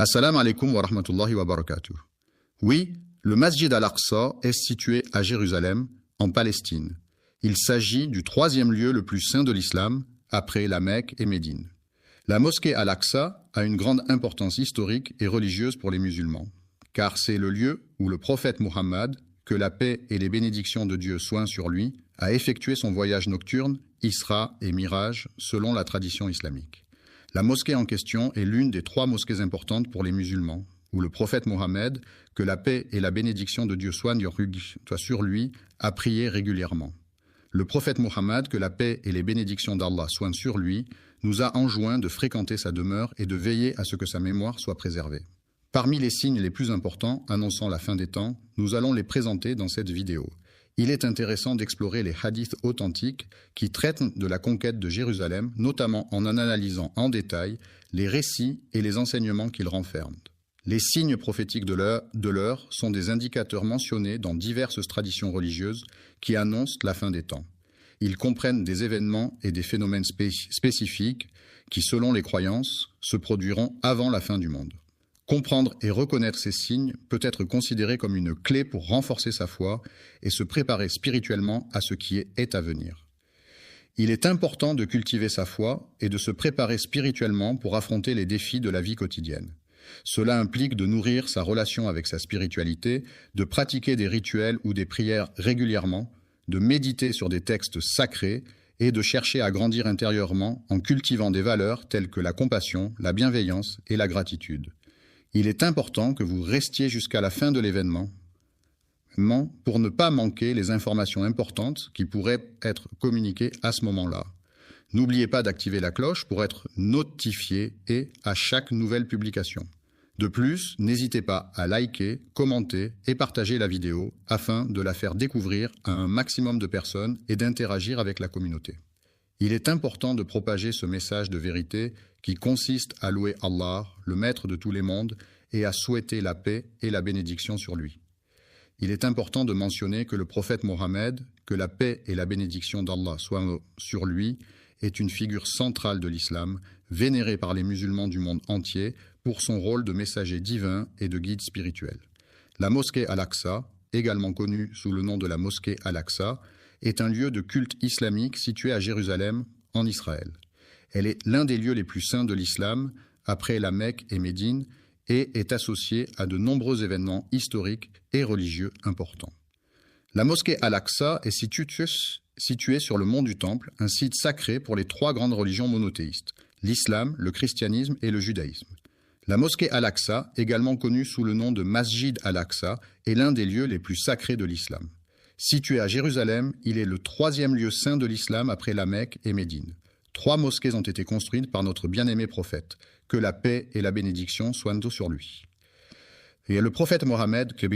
Assalamu alaikum wa rahmatullahi wa barakatuh. Oui, le Masjid al-Aqsa est situé à Jérusalem, en Palestine. Il s'agit du troisième lieu le plus saint de l'islam, après la Mecque et Médine. La mosquée al-Aqsa a une grande importance historique et religieuse pour les musulmans, car c'est le lieu où le prophète Muhammad, que la paix et les bénédictions de Dieu soient sur lui, a effectué son voyage nocturne, Isra et Miraj, selon la tradition islamique. La mosquée en question est l'une des 3 mosquées importantes pour les musulmans, où le prophète Mohammed, que la paix et la bénédiction de Dieu soient sur lui, a prié régulièrement. Le prophète Mohammed, que la paix et les bénédictions d'Allah soient sur lui, nous a enjoint de fréquenter sa demeure et de veiller à ce que sa mémoire soit préservée. Parmi les signes les plus importants annonçant la fin des temps, nous allons les présenter dans cette vidéo. Il est intéressant d'explorer les hadiths authentiques qui traitent de la conquête de Jérusalem, notamment en analysant en détail les récits et les enseignements qu'ils renferment. Les signes prophétiques de l'heure sont des indicateurs mentionnés dans diverses traditions religieuses qui annoncent la fin des temps. Ils comprennent des événements et des phénomènes spécifiques qui, selon les croyances, se produiront avant la fin du monde. Comprendre et reconnaître ces signes peut être considéré comme une clé pour renforcer sa foi et se préparer spirituellement à ce qui est à venir. Il est important de cultiver sa foi et de se préparer spirituellement pour affronter les défis de la vie quotidienne. Cela implique de nourrir sa relation avec sa spiritualité, de pratiquer des rituels ou des prières régulièrement, de méditer sur des textes sacrés et de chercher à grandir intérieurement en cultivant des valeurs telles que la compassion, la bienveillance et la gratitude. Il est important que vous restiez jusqu'à la fin de l'événement pour ne pas manquer les informations importantes qui pourraient être communiquées à ce moment-là. N'oubliez pas d'activer la cloche pour être notifié à chaque nouvelle publication. De plus, n'hésitez pas à liker, commenter et partager la vidéo afin de la faire découvrir à un maximum de personnes et d'interagir avec la communauté. Il est important de propager ce message de vérité qui consiste à louer Allah, le maître de tous les mondes, et à souhaiter la paix et la bénédiction sur lui. Il est important de mentionner que le prophète Mohammed, que la paix et la bénédiction d'Allah soient sur lui, est une figure centrale de l'islam, vénérée par les musulmans du monde entier pour son rôle de messager divin et de guide spirituel. La mosquée Al-Aqsa, également connue sous le nom de la mosquée Al-Aqsa, est un lieu de culte islamique situé à Jérusalem, en Israël. Elle est l'un des lieux les plus saints de l'islam, après la Mecque et Médine, et est associée à de nombreux événements historiques et religieux importants. La mosquée Al-Aqsa est située sur le mont du Temple, un site sacré pour les 3 grandes religions monothéistes, l'islam, le christianisme et le judaïsme. La mosquée Al-Aqsa, également connue sous le nom de Masjid Al-Aqsa, est l'un des lieux les plus sacrés de l'islam. Situé à Jérusalem, il est le 3e lieu saint de l'islam après la Mecque et Médine. 3 mosquées ont été construites par notre bien-aimé prophète, que la paix et la bénédiction soient sur lui. Et le prophète Mohammed, que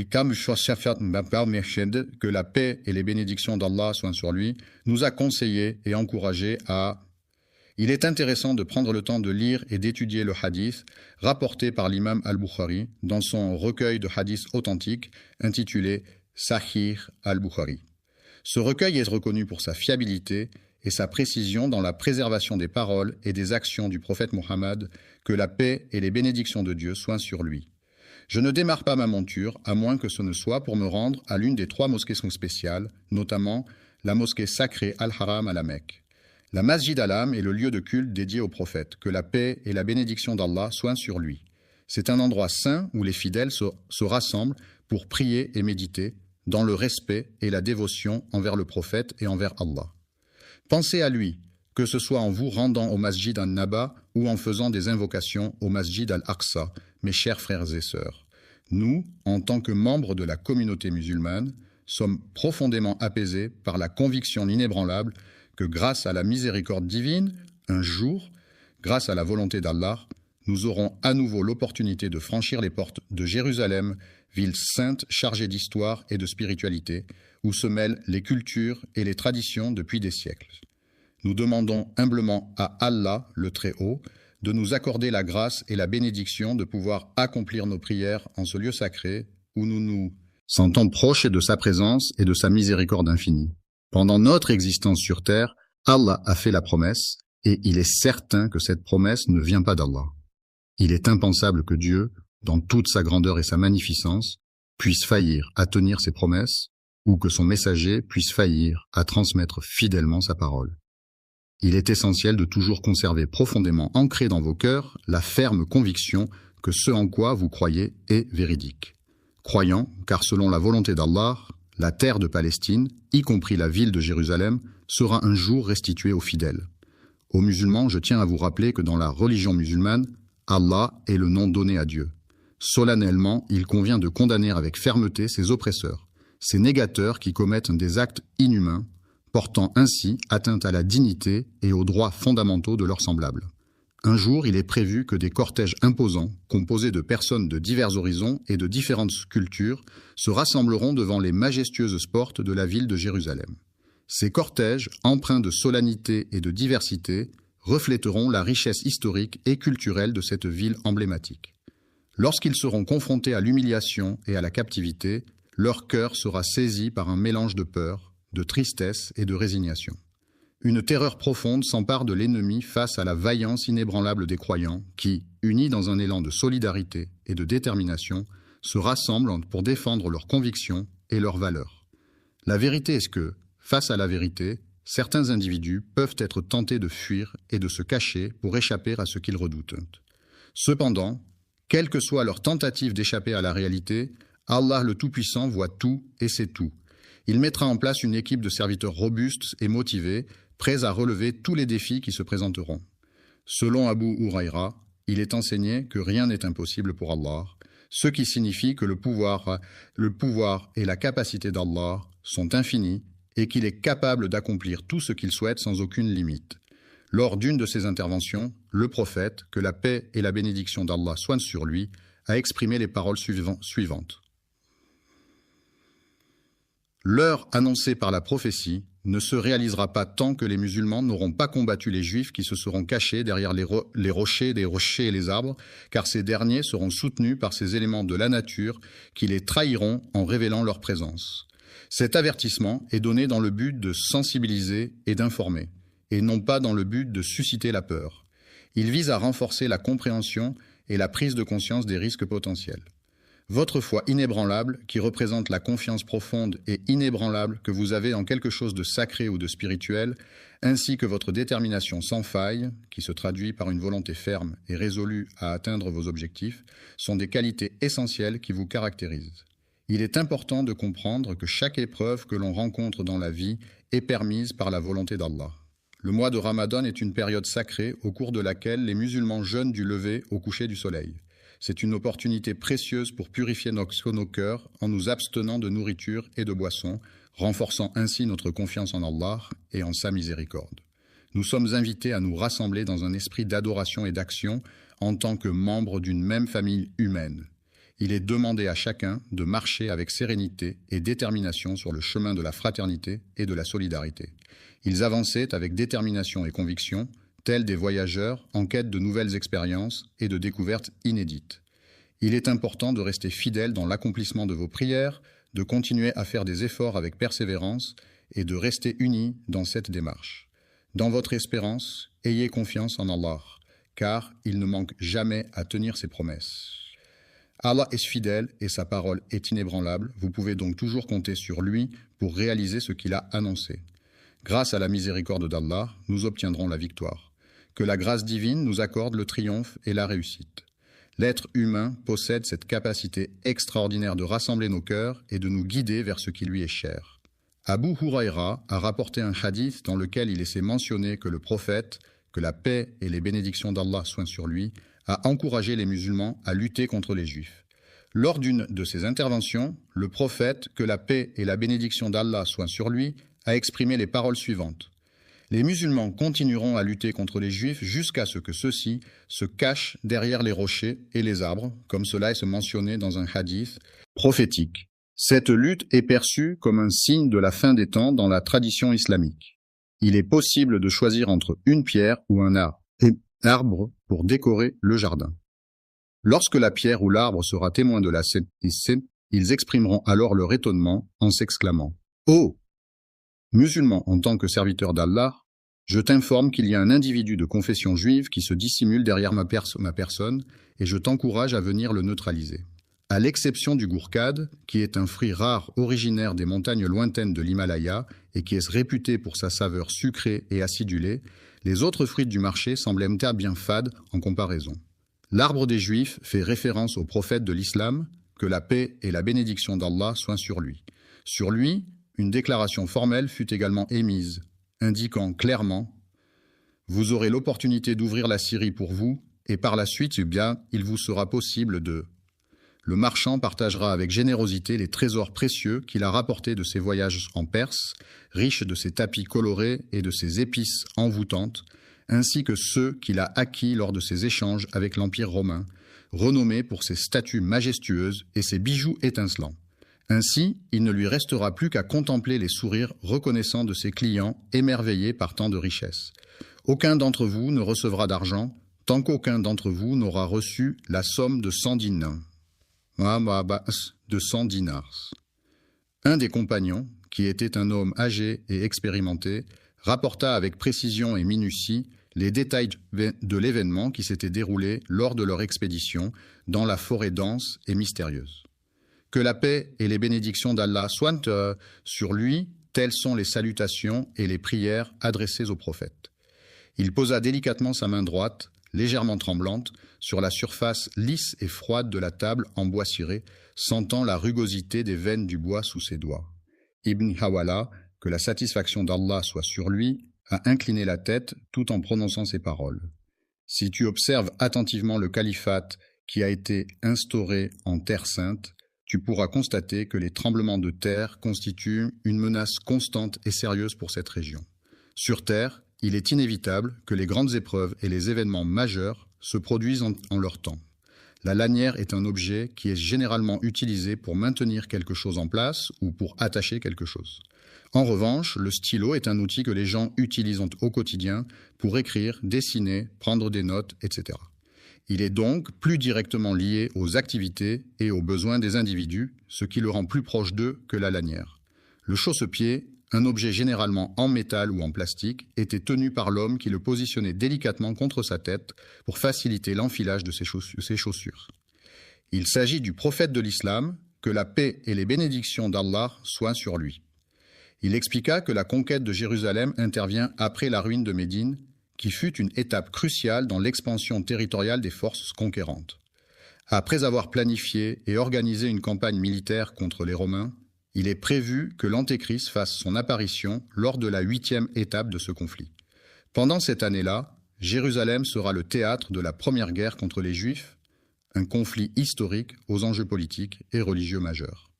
la paix et les bénédictions d'Allah soient sur lui, nous a conseillé et encouragé à... Il est intéressant de prendre le temps de lire et d'étudier le hadith rapporté par l'imam al-Bukhari dans son recueil de hadiths authentiques intitulé Sahih al-Bukhari. Ce recueil est reconnu pour sa fiabilité et sa précision dans la préservation des paroles et des actions du prophète Mohammed, que la paix et les bénédictions de Dieu soient sur lui. Je ne démarre pas ma monture, à moins que ce ne soit pour me rendre à l'une des 3 mosquées spéciales, notamment la mosquée sacrée Al-Haram à la Mecque. La Masjid al-Haram est le lieu de culte dédié au prophète, que la paix et la bénédiction d'Allah soient sur lui. C'est un endroit saint où les fidèles se rassemblent pour prier et méditer, dans le respect et la dévotion envers le prophète et envers Allah. Pensez à lui, que ce soit en vous rendant au Masjid al-Naba ou en faisant des invocations au Masjid al-Aqsa, mes chers frères et sœurs. Nous, en tant que membres de la communauté musulmane, sommes profondément apaisés par la conviction inébranlable que grâce à la miséricorde divine, un jour, grâce à la volonté d'Allah, nous aurons à nouveau l'opportunité de franchir les portes de Jérusalem, ville sainte chargée d'histoire et de spiritualité, où se mêlent les cultures et les traditions depuis des siècles. Nous demandons humblement à Allah, le Très-Haut, de nous accorder la grâce et la bénédiction de pouvoir accomplir nos prières en ce lieu sacré, où nous nous sentons proches de sa présence et de sa miséricorde infinie. Pendant notre existence sur terre, Allah a fait la promesse, et il est certain que cette promesse ne vient pas d'Allah. Il est impensable que Dieu, dans toute sa grandeur et sa magnificence, puisse faillir à tenir ses promesses, ou que son messager puisse faillir à transmettre fidèlement sa parole. Il est essentiel de toujours conserver profondément ancré dans vos cœurs la ferme conviction que ce en quoi vous croyez est véridique. Croyant, car selon la volonté d'Allah, la terre de Palestine, y compris la ville de Jérusalem, sera un jour restituée aux fidèles. Aux musulmans, je tiens à vous rappeler que dans la religion musulmane, Allah est le nom donné à Dieu. Solennellement, il convient de condamner avec fermeté ces oppresseurs, ces négateurs qui commettent des actes inhumains, portant ainsi atteinte à la dignité et aux droits fondamentaux de leurs semblables. Un jour, il est prévu que des cortèges imposants, composés de personnes de divers horizons et de différentes cultures, se rassembleront devant les majestueuses portes de la ville de Jérusalem. Ces cortèges, empreints de solennité et de diversité, reflèteront la richesse historique et culturelle de cette ville emblématique. Lorsqu'ils seront confrontés à l'humiliation et à la captivité, leur cœur sera saisi par un mélange de peur, de tristesse et de résignation. Une terreur profonde s'empare de l'ennemi face à la vaillance inébranlable des croyants qui, unis dans un élan de solidarité et de détermination, se rassemblent pour défendre leurs convictions et leurs valeurs. La vérité est que, face à la vérité, certains individus peuvent être tentés de fuir et de se cacher pour échapper à ce qu'ils redoutent. Cependant, quelle que soit leur tentative d'échapper à la réalité, Allah le Tout-Puissant voit tout et sait tout. Il mettra en place une équipe de serviteurs robustes et motivés, prêts à relever tous les défis qui se présenteront. Selon Abu Huraïra, il est enseigné que rien n'est impossible pour Allah, ce qui signifie que le pouvoir et la capacité d'Allah sont infinis et qu'il est capable d'accomplir tout ce qu'il souhaite sans aucune limite. Lors d'une de ses interventions, le prophète, que la paix et la bénédiction d'Allah soient sur lui, a exprimé les paroles suivantes. L'heure annoncée par la prophétie ne se réalisera pas tant que les musulmans n'auront pas combattu les juifs qui se seront cachés derrière les rochers et les arbres, car ces derniers seront soutenus par ces éléments de la nature qui les trahiront en révélant leur présence. Cet avertissement est donné dans le but de sensibiliser et d'informer, et non pas dans le but de susciter la peur. Il vise à renforcer la compréhension et la prise de conscience des risques potentiels. Votre foi inébranlable, qui représente la confiance profonde et inébranlable que vous avez en quelque chose de sacré ou de spirituel, ainsi que votre détermination sans faille, qui se traduit par une volonté ferme et résolue à atteindre vos objectifs, sont des qualités essentielles qui vous caractérisent. Il est important de comprendre que chaque épreuve que l'on rencontre dans la vie est permise par la volonté d'Allah. Le mois de Ramadan est une période sacrée au cours de laquelle les musulmans jeûnent du lever au coucher du soleil. C'est une opportunité précieuse pour purifier nos cœurs en nous abstenant de nourriture et de boissons, renforçant ainsi notre confiance en Allah et en sa miséricorde. Nous sommes invités à nous rassembler dans un esprit d'adoration et d'action en tant que membres d'une même famille humaine. Il est demandé à chacun de marcher avec sérénité et détermination sur le chemin de la fraternité et de la solidarité. Ils avançaient avec détermination et conviction, tels des voyageurs en quête de nouvelles expériences et de découvertes inédites. Il est important de rester fidèle dans l'accomplissement de vos prières, de continuer à faire des efforts avec persévérance et de rester unis dans cette démarche. Dans votre espérance, ayez confiance en Allah, car il ne manque jamais à tenir ses promesses. Allah est fidèle et sa parole est inébranlable, vous pouvez donc toujours compter sur lui pour réaliser ce qu'il a annoncé. Grâce à la miséricorde d'Allah, nous obtiendrons la victoire. Que la grâce divine nous accorde le triomphe et la réussite. L'être humain possède cette capacité extraordinaire de rassembler nos cœurs et de nous guider vers ce qui lui est cher. Abu Huraïra a rapporté un hadith dans lequel il essaie mentionner que le prophète, que la paix et les bénédictions d'Allah soient sur lui, a encouragé les musulmans à lutter contre les juifs. Lors d'une de ses interventions, le prophète, que la paix et la bénédiction d'Allah soient sur lui, a exprimé les paroles suivantes. Les musulmans continueront à lutter contre les juifs jusqu'à ce que ceux-ci se cachent derrière les rochers et les arbres, comme cela est mentionné dans un hadith prophétique. Cette lutte est perçue comme un signe de la fin des temps dans la tradition islamique. Il est possible de choisir entre une pierre ou un arbre pour décorer le jardin. Lorsque la pierre ou l'arbre sera témoin de la scène, ils exprimeront alors leur étonnement en s'exclamant « Oh ! Musulmans en tant que serviteurs d'Allah, Je t'informe qu'il y a un individu de confession juive qui se dissimule derrière ma personne et je t'encourage à venir le neutraliser. À l'exception du gourkad, qui est un fruit rare originaire des montagnes lointaines de l'Himalaya et qui est réputé pour sa saveur sucrée et acidulée, les autres fruits du marché semblent bien fades en comparaison. L'arbre des Juifs fait référence au prophète de l'islam, que la paix et la bénédiction d'Allah soient sur lui. Sur lui, une déclaration formelle fut également émise, indiquant clairement « Vous aurez l'opportunité d'ouvrir la Syrie pour vous, et par la suite, il vous sera possible de… » Le marchand partagera avec générosité les trésors précieux qu'il a rapportés de ses voyages en Perse, riches de ses tapis colorés et de ses épices envoûtantes, ainsi que ceux qu'il a acquis lors de ses échanges avec l'Empire romain, renommé pour ses statues majestueuses et ses bijoux étincelants. Ainsi, il ne lui restera plus qu'à contempler les sourires reconnaissants de ses clients émerveillés par tant de richesses. Aucun d'entre vous ne recevra d'argent tant qu'aucun d'entre vous n'aura reçu la somme de 100 dinars. De 100 dinars. Un des compagnons, qui était un homme âgé et expérimenté, rapporta avec précision et minutie les détails de l'événement qui s'était déroulé lors de leur expédition dans la forêt dense et mystérieuse. Que la paix et les bénédictions d'Allah soient sur lui, telles sont les salutations et les prières adressées au prophète. Il posa délicatement sa main droite, légèrement tremblante, sur la surface lisse et froide de la table en bois ciré, sentant la rugosité des veines du bois sous ses doigts. Ibn Hawala, que la satisfaction d'Allah soit sur lui, a incliné la tête tout en prononçant ces paroles. Si tu observes attentivement le califat qui a été instauré en Terre sainte, tu pourras constater que les tremblements de terre constituent une menace constante et sérieuse pour cette région. Sur Terre, il est inévitable que les grandes épreuves et les événements majeurs se produisent en leur temps. La lanière est un objet qui est généralement utilisé pour maintenir quelque chose en place ou pour attacher quelque chose. En revanche, le stylo est un outil que les gens utilisent au quotidien pour écrire, dessiner, prendre des notes, etc. Il est donc plus directement lié aux activités et aux besoins des individus, ce qui le rend plus proche d'eux que la lanière. Le chausse-pied, un objet généralement en métal ou en plastique, était tenu par l'homme qui le positionnait délicatement contre sa tête pour faciliter l'enfilage de ses chaussures. Il s'agit du prophète de l'islam, que la paix et les bénédictions d'Allah soient sur lui. Il expliqua que la conquête de Jérusalem intervient après la ruine de Médine, qui fut une étape cruciale dans l'expansion territoriale des forces conquérantes. Après avoir planifié et organisé une campagne militaire contre les Romains, il est prévu que l'Antéchrist fasse son apparition lors de la 8e étape de ce conflit. Pendant cette année-là, Jérusalem sera le théâtre de la première guerre contre les Juifs, un conflit historique aux enjeux politiques et religieux majeurs.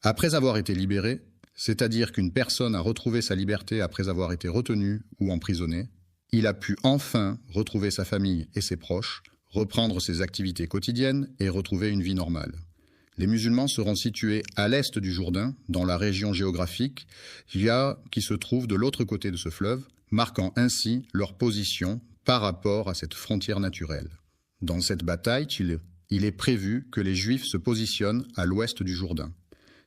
Après avoir été libéré, c'est-à-dire qu'une personne a retrouvé sa liberté après avoir été retenu ou emprisonné, il a pu enfin retrouver sa famille et ses proches, reprendre ses activités quotidiennes et retrouver une vie normale. Les musulmans seront situés à l'est du Jourdain, dans la région géographique qui se trouve de l'autre côté de ce fleuve, marquant ainsi leur position par rapport à cette frontière naturelle. Dans cette bataille, il est prévu que les Juifs se positionnent à l'ouest du Jourdain.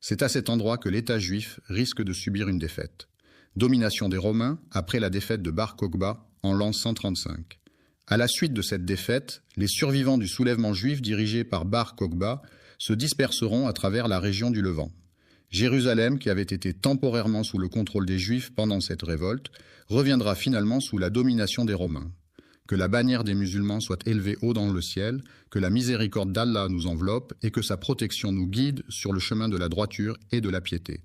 C'est à cet endroit que l'État juif risque de subir une défaite. Domination des Romains après la défaite de Bar Kokhba en l'an 135. À la suite de cette défaite, les survivants du soulèvement juif dirigé par Bar Kokhba se disperseront à travers la région du Levant. Jérusalem, qui avait été temporairement sous le contrôle des Juifs pendant cette révolte, reviendra finalement sous la domination des Romains. Que la bannière des musulmans soit élevée haut dans le ciel, que la miséricorde d'Allah nous enveloppe et que sa protection nous guide sur le chemin de la droiture et de la piété.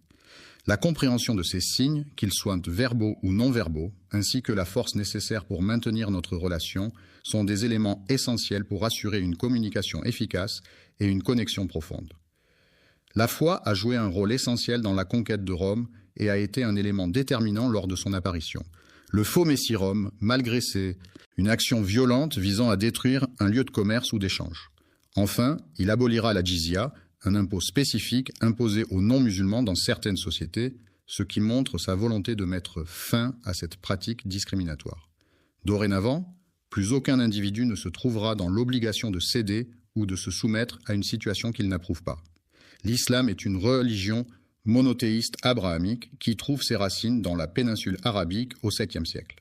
La compréhension de ces signes, qu'ils soient verbaux ou non verbaux, ainsi que la force nécessaire pour maintenir notre relation, sont des éléments essentiels pour assurer une communication efficace et une connexion profonde. La foi a joué un rôle essentiel dans la conquête de Rome et a été un élément déterminant lors de son apparition. Le faux Messie Rome, malgré une action violente visant à détruire un lieu de commerce ou d'échange. Enfin, il abolira la jizya, un impôt spécifique imposé aux non-musulmans dans certaines sociétés, ce qui montre sa volonté de mettre fin à cette pratique discriminatoire. Dorénavant, plus aucun individu ne se trouvera dans l'obligation de céder ou de se soumettre à une situation qu'il n'approuve pas. L'islam est une religion monothéiste abrahamique qui trouve ses racines dans la péninsule arabique au 7e siècle.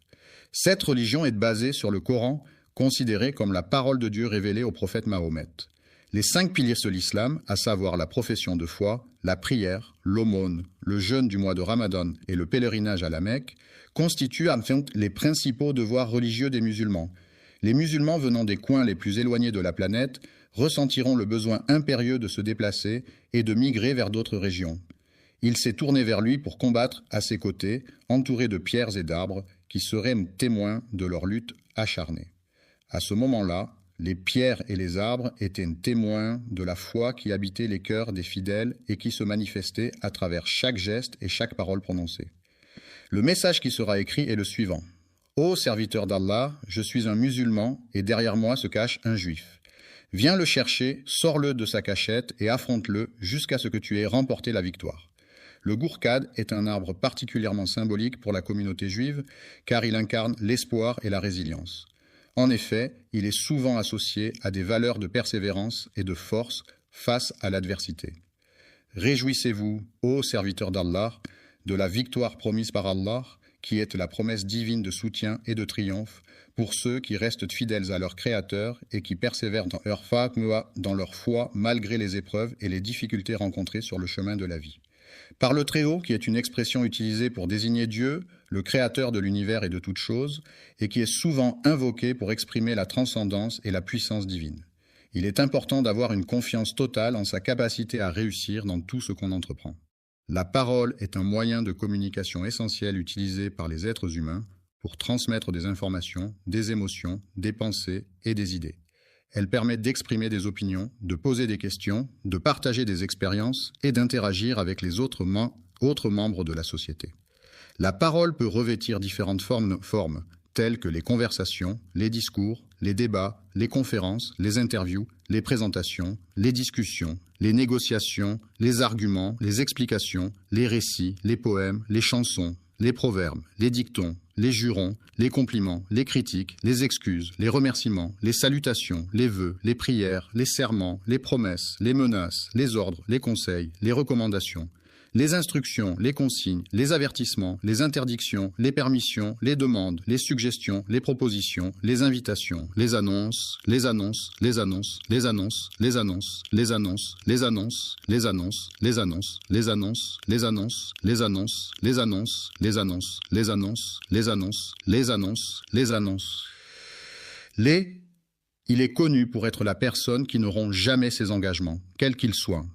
Cette religion est basée sur le Coran, considéré comme la parole de Dieu révélée au prophète Mahomet. Les 5 piliers de l'islam, à savoir la profession de foi, la prière, l'aumône, le jeûne du mois de Ramadan et le pèlerinage à la Mecque, constituent enfin les principaux devoirs religieux des musulmans. Les musulmans venant des coins les plus éloignés de la planète ressentiront le besoin impérieux de se déplacer et de migrer vers d'autres régions. Il s'est tourné vers lui pour combattre à ses côtés, entouré de pierres et d'arbres qui seraient témoins de leur lutte acharnée. À ce moment-là, les pierres et les arbres étaient témoins de la foi qui habitait les cœurs des fidèles et qui se manifestait à travers chaque geste et chaque parole prononcée. Le message qui sera écrit est le suivant. « Ô serviteur d'Allah, je suis un musulman et derrière moi se cache un juif. Viens le chercher, sors-le de sa cachette et affronte-le jusqu'à ce que tu aies remporté la victoire. » Le gourkad est un arbre particulièrement symbolique pour la communauté juive car il incarne l'espoir et la résilience. En effet, il est souvent associé à des valeurs de persévérance et de force face à l'adversité. Réjouissez-vous, ô serviteurs d'Allah, de la victoire promise par Allah, qui est la promesse divine de soutien et de triomphe pour ceux qui restent fidèles à leur Créateur et qui persévèrent dans leur foi malgré les épreuves et les difficultés rencontrées sur le chemin de la vie. Par le Très-Haut, qui est une expression utilisée pour désigner Dieu, le créateur de l'univers et de toutes choses, et qui est souvent invoqué pour exprimer la transcendance et la puissance divine. Il est important d'avoir une confiance totale en sa capacité à réussir dans tout ce qu'on entreprend. La parole est un moyen de communication essentiel utilisé par les êtres humains pour transmettre des informations, des émotions, des pensées et des idées. Elle permet d'exprimer des opinions, de poser des questions, de partager des expériences et d'interagir avec les autres membres de la société. La parole peut revêtir différentes formes, telles que les conversations, les discours, les débats, les conférences, les interviews, les présentations, les discussions, les négociations, les arguments, les explications, les récits, les poèmes, les chansons, les proverbes, les dictons, les jurons, les compliments, les critiques, les excuses, les remerciements, les salutations, les vœux, les prières, les serments, les promesses, les menaces, les ordres, les conseils, les recommandations, les instructions, les consignes, les avertissements, les interdictions, les permissions, les demandes, les suggestions, les propositions, les invitations, les annonces, les annonces, les annonces, les annonces, les annonces, les annonces, les annonces, les annonces, les annonces, les annonces, les annonces, les annonces, les annonces, les annonces, les annonces, les annonces, les annonces, les annonces. Il est connu pour être la personne qui ne rompt jamais ses engagements, quels qu'ils soient.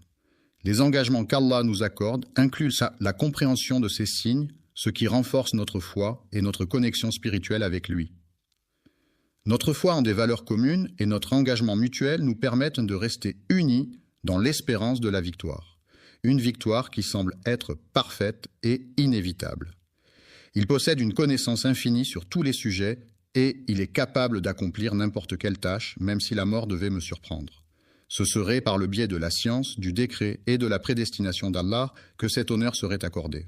Les engagements qu'Allah nous accorde incluent la compréhension de ces signes, ce qui renforce notre foi et notre connexion spirituelle avec lui. Notre foi en des valeurs communes et notre engagement mutuel nous permettent de rester unis dans l'espérance de la victoire. Une victoire qui semble être parfaite et inévitable. Il possède une connaissance infinie sur tous les sujets et il est capable d'accomplir n'importe quelle tâche, même si la mort devait me surprendre. Ce serait par le biais de la science, du décret et de la prédestination d'Allah que cet honneur serait accordé.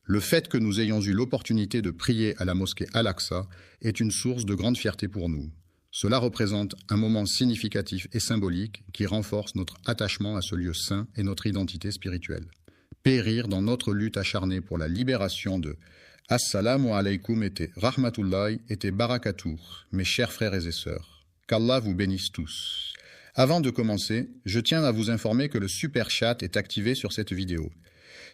Le fait que nous ayons eu l'opportunité de prier à la mosquée Al-Aqsa est une source de grande fierté pour nous. Cela représente un moment significatif et symbolique qui renforce notre attachement à ce lieu saint et notre identité spirituelle. Périr dans notre lutte acharnée pour la libération de Assalamu alaykum et rahmatullahi et barakatuh, mes chers frères et sœurs. Qu'Allah vous bénisse tous. Avant de commencer, je tiens à vous informer que le Super Chat est activé sur cette vidéo.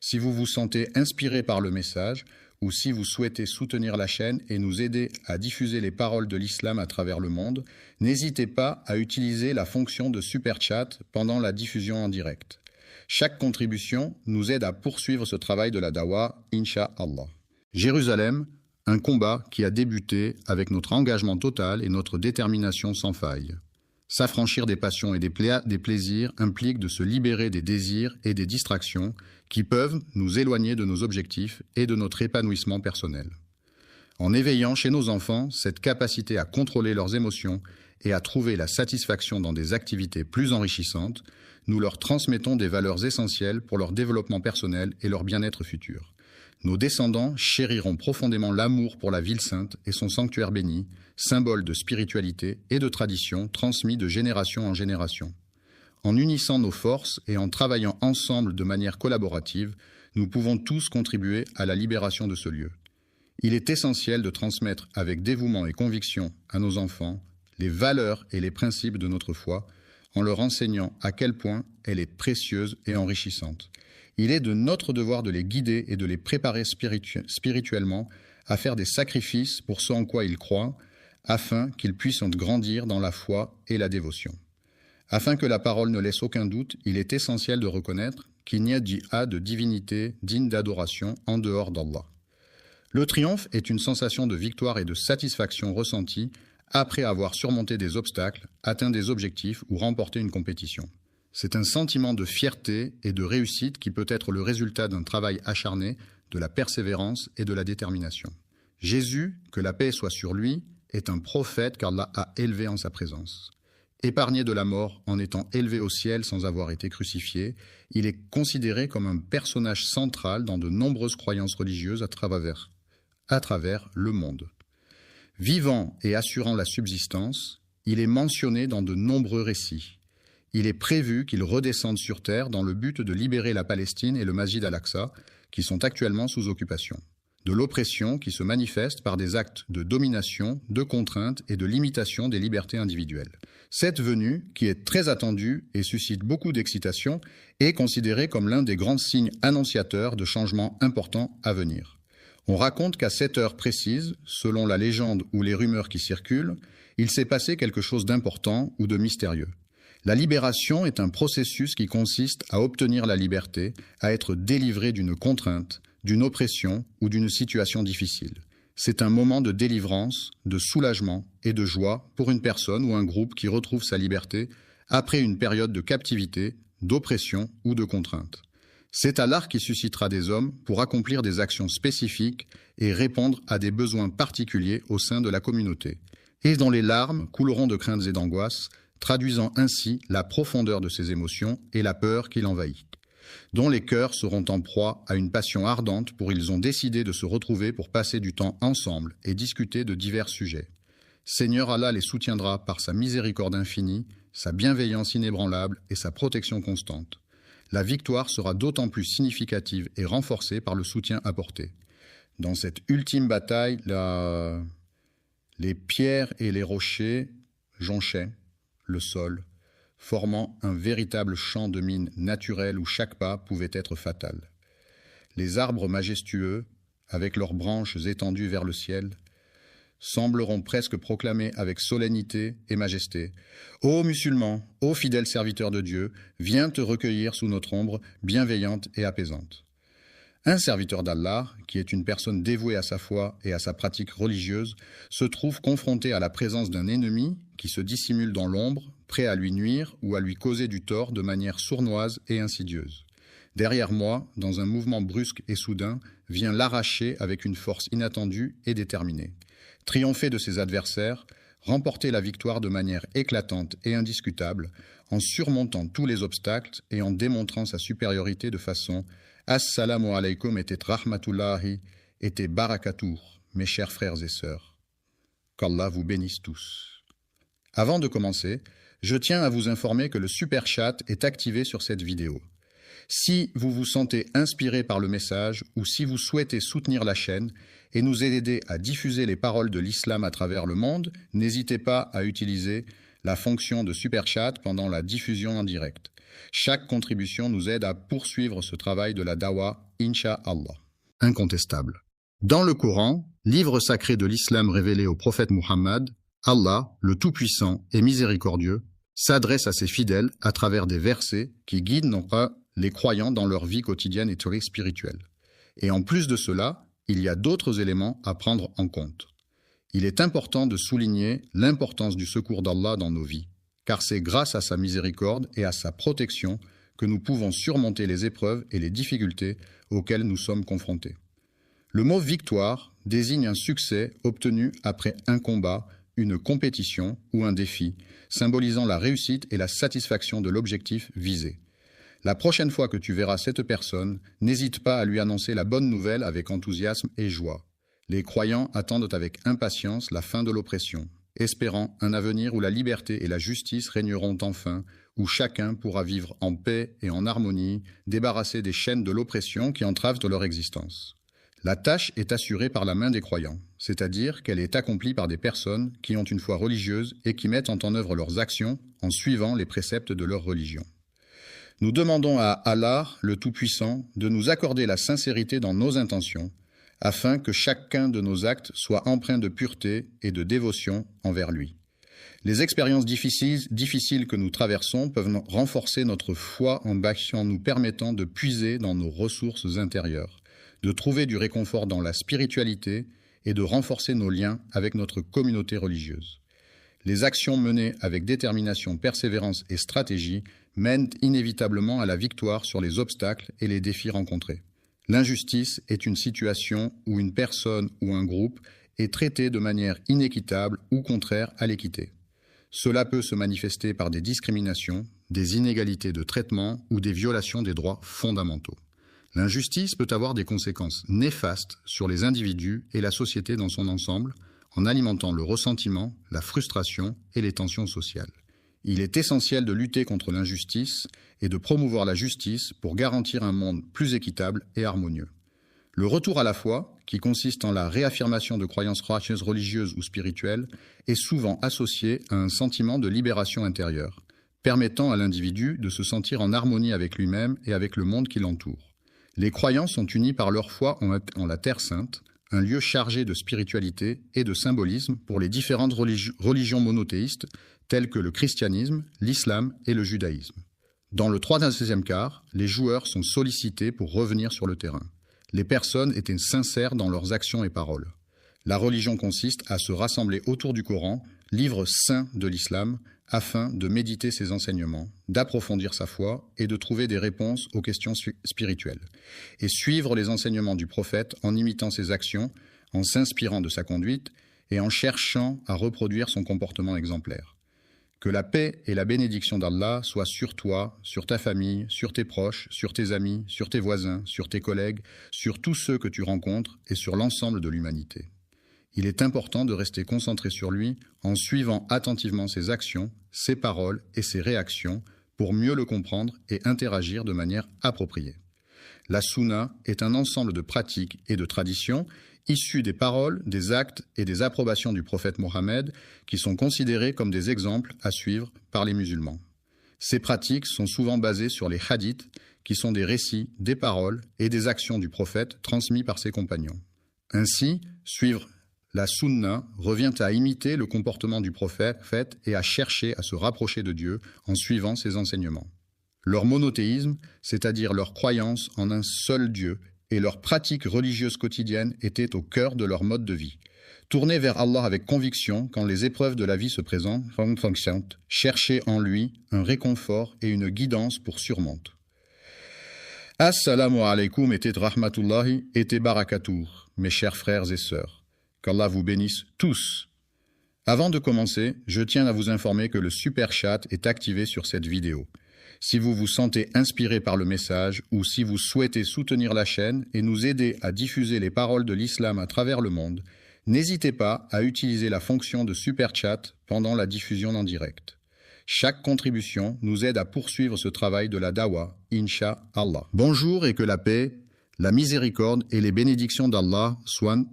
Si vous vous sentez inspiré par le message, ou si vous souhaitez soutenir la chaîne et nous aider à diffuser les paroles de l'islam à travers le monde, n'hésitez pas à utiliser la fonction de Super Chat pendant la diffusion en direct. Chaque contribution nous aide à poursuivre ce travail de la dawa, Inch'Allah. Jérusalem, un combat qui a débuté avec notre engagement total et notre détermination sans faille. S'affranchir des passions et des plaisirs implique de se libérer des désirs et des distractions qui peuvent nous éloigner de nos objectifs et de notre épanouissement personnel. En éveillant chez nos enfants cette capacité à contrôler leurs émotions et à trouver la satisfaction dans des activités plus enrichissantes, nous leur transmettons des valeurs essentielles pour leur développement personnel et leur bien-être futur. Nos descendants chériront profondément l'amour pour la ville sainte et son sanctuaire béni, symbole de spiritualité et de tradition transmis de génération en génération. En unissant nos forces et en travaillant ensemble de manière collaborative, nous pouvons tous contribuer à la libération de ce lieu. Il est essentiel de transmettre avec dévouement et conviction à nos enfants les valeurs et les principes de notre foi, en leur enseignant à quel point elle est précieuse et enrichissante. Il est de notre devoir de les guider et de les préparer spirituellement à faire des sacrifices pour ce en quoi ils croient, afin qu'ils puissent grandir dans la foi et la dévotion. Afin que la parole ne laisse aucun doute, il est essentiel de reconnaître qu'il n'y a de divinité digne d'adoration en dehors d'Allah. Le triomphe est une sensation de victoire et de satisfaction ressentie après avoir surmonté des obstacles, atteint des objectifs ou remporté une compétition. C'est un sentiment de fierté et de réussite qui peut être le résultat d'un travail acharné, de la persévérance et de la détermination. Jésus, que la paix soit sur lui, est un prophète qu'Allah a élevé en sa présence. Épargné de la mort en étant élevé au ciel sans avoir été crucifié, il est considéré comme un personnage central dans de nombreuses croyances religieuses à travers le monde. Vivant et assurant la subsistance, il est mentionné dans de nombreux récits. Il est prévu qu'il redescende sur terre dans le but de libérer la Palestine et le Masjid al-Aqsa, qui sont actuellement sous occupation. De l'oppression qui se manifeste par des actes de domination, de contrainte et de limitation des libertés individuelles. Cette venue, qui est très attendue et suscite beaucoup d'excitation, est considérée comme l'un des grands signes annonciateurs de changements importants à venir. On raconte qu'à cette heure précise, selon la légende ou les rumeurs qui circulent, il s'est passé quelque chose d'important ou de mystérieux. La libération est un processus qui consiste à obtenir la liberté, à être délivré d'une contrainte, d'une oppression ou d'une situation difficile. C'est un moment de délivrance, de soulagement et de joie pour une personne ou un groupe qui retrouve sa liberté après une période de captivité, d'oppression ou de contrainte. C'est Allah qui suscitera des hommes pour accomplir des actions spécifiques et répondre à des besoins particuliers au sein de la communauté, et dont les larmes couleront de craintes et d'angoisses, traduisant ainsi la profondeur de ses émotions et la peur qui l'envahit, dont les cœurs seront en proie à une passion ardente pour ils ont décidé de se retrouver pour passer du temps ensemble et discuter de divers sujets. Seigneur Allah les soutiendra par sa miséricorde infinie, sa bienveillance inébranlable et sa protection constante. La victoire sera d'autant plus significative et renforcée par le soutien apporté. Dans cette ultime bataille, les pierres et les rochers jonchaient le sol, formant un véritable champ de mine naturel où chaque pas pouvait être fatal. Les arbres majestueux, avec leurs branches étendues vers le ciel, sembleront presque proclamer avec solennité et majesté « Ô musulmans, ô fidèles serviteurs de Dieu, viens te recueillir sous notre ombre bienveillante et apaisante. » Un serviteur d'Allah, qui est une personne dévouée à sa foi et à sa pratique religieuse, se trouve confronté à la présence d'un ennemi qui se dissimule dans l'ombre, prêt à lui nuire ou à lui causer du tort de manière sournoise et insidieuse. Derrière moi, dans un mouvement brusque et soudain, vient l'arracher avec une force inattendue et déterminée. Triompher de ses adversaires, remporter la victoire de manière éclatante et indiscutable, en surmontant tous les obstacles et en démontrant sa supériorité de façon « Assalamu alaykum et rahmatullahi et barakatuh, mes chers frères et sœurs. » Qu'Allah vous bénisse tous. Avant de commencer, je tiens à vous informer que le Super Chat est activé sur cette vidéo. Si vous vous sentez inspiré par le message ou si vous souhaitez soutenir la chaîne et nous aider à diffuser les paroles de l'islam à travers le monde, n'hésitez pas à utiliser la fonction de Super Chat pendant la diffusion en direct. Chaque contribution nous aide à poursuivre ce travail de la dawa, Inch'Allah. Incontestable. Dans le Coran, livre sacré de l'islam révélé au prophète Muhammad, Allah, le Tout-Puissant et Miséricordieux, s'adresse à ses fidèles à travers des versets qui guident non pas les croyants dans leur vie quotidienne et spirituelle. Et en plus de cela, il y a d'autres éléments à prendre en compte. Il est important de souligner l'importance du secours d'Allah dans nos vies, car c'est grâce à sa miséricorde et à sa protection que nous pouvons surmonter les épreuves et les difficultés auxquelles nous sommes confrontés. Le mot « victoire » désigne un succès obtenu après un combat, une compétition ou un défi, symbolisant la réussite et la satisfaction de l'objectif visé. La prochaine fois que tu verras cette personne, n'hésite pas à lui annoncer la bonne nouvelle avec enthousiasme et joie. Les croyants attendent avec impatience la fin de l'oppression, espérant un avenir où la liberté et la justice régneront enfin, où chacun pourra vivre en paix et en harmonie, débarrassé des chaînes de l'oppression qui entravent leur existence. La tâche est assurée par la main des croyants, c'est-à-dire qu'elle est accomplie par des personnes qui ont une foi religieuse et qui mettent en œuvre leurs actions en suivant les préceptes de leur religion. Nous demandons à Allah, le Tout-Puissant, de nous accorder la sincérité dans nos intentions, afin que chacun de nos actes soit empreint de pureté et de dévotion envers lui. Les expériences difficiles que nous traversons peuvent renforcer notre foi en nous permettant de puiser dans nos ressources intérieures, de trouver du réconfort dans la spiritualité et de renforcer nos liens avec notre communauté religieuse. Les actions menées avec détermination, persévérance et stratégie mènent inévitablement à la victoire sur les obstacles et les défis rencontrés. L'injustice est une situation où une personne ou un groupe est traité de manière inéquitable ou contraire à l'équité. Cela peut se manifester par des discriminations, des inégalités de traitement ou des violations des droits fondamentaux. L'injustice peut avoir des conséquences néfastes sur les individus et la société dans son ensemble, en alimentant le ressentiment, la frustration et les tensions sociales. Il est essentiel de lutter contre l'injustice et de promouvoir la justice pour garantir un monde plus équitable et harmonieux. Le retour à la foi, qui consiste en la réaffirmation de croyances religieuses ou spirituelles, est souvent associé à un sentiment de libération intérieure, permettant à l'individu de se sentir en harmonie avec lui-même et avec le monde qui l'entoure. Les croyants sont unis par leur foi en la Terre Sainte, un lieu chargé de spiritualité et de symbolisme pour les différentes religions monothéistes telles que le christianisme, l'islam et le judaïsme. Dans le 3e quart, les joueurs sont sollicités pour revenir sur le terrain. Les personnes étaient sincères dans leurs actions et paroles. La religion consiste à se rassembler autour du Coran, livre saint de l'islam, afin de méditer ses enseignements, d'approfondir sa foi et de trouver des réponses aux questions spirituelles, et suivre les enseignements du prophète en imitant ses actions, en s'inspirant de sa conduite et en cherchant à reproduire son comportement exemplaire. Que la paix et la bénédiction d'Allah soient sur toi, sur ta famille, sur tes proches, sur tes amis, sur tes voisins, sur tes collègues, sur tous ceux que tu rencontres et sur l'ensemble de l'humanité. Il est important de rester concentré sur lui en suivant attentivement ses actions, ses paroles et ses réactions pour mieux le comprendre et interagir de manière appropriée. La Sunna est un ensemble de pratiques et de traditions issues des paroles, des actes et des approbations du prophète Mohammed qui sont considérés comme des exemples à suivre par les musulmans. Ces pratiques sont souvent basées sur les hadiths qui sont des récits, des paroles et des actions du prophète transmis par ses compagnons. Ainsi, suivre la sunna revient à imiter le comportement du prophète et à chercher à se rapprocher de Dieu en suivant ses enseignements. Leur monothéisme, c'est-à-dire leur croyance en un seul Dieu, et leur pratique religieuse quotidienne étaient au cœur de leur mode de vie. Tournez vers Allah avec conviction quand les épreuves de la vie se présentent, cherchez en lui un réconfort et une guidance pour surmonter. Assalamu alaikum et rahmatullahi et barakatuh, mes chers frères et sœurs. Qu'Allah vous bénisse tous. Avant de commencer, je tiens à vous informer que le Super Chat est activé sur cette vidéo. Si vous vous sentez inspiré par le message ou si vous souhaitez soutenir la chaîne et nous aider à diffuser les paroles de l'islam à travers le monde, n'hésitez pas à utiliser la fonction de Super Chat pendant la diffusion en direct. Chaque contribution nous aide à poursuivre ce travail de la dawa, Inch'Allah. Bonjour et que la paix, la miséricorde et les bénédictions d'Allah soient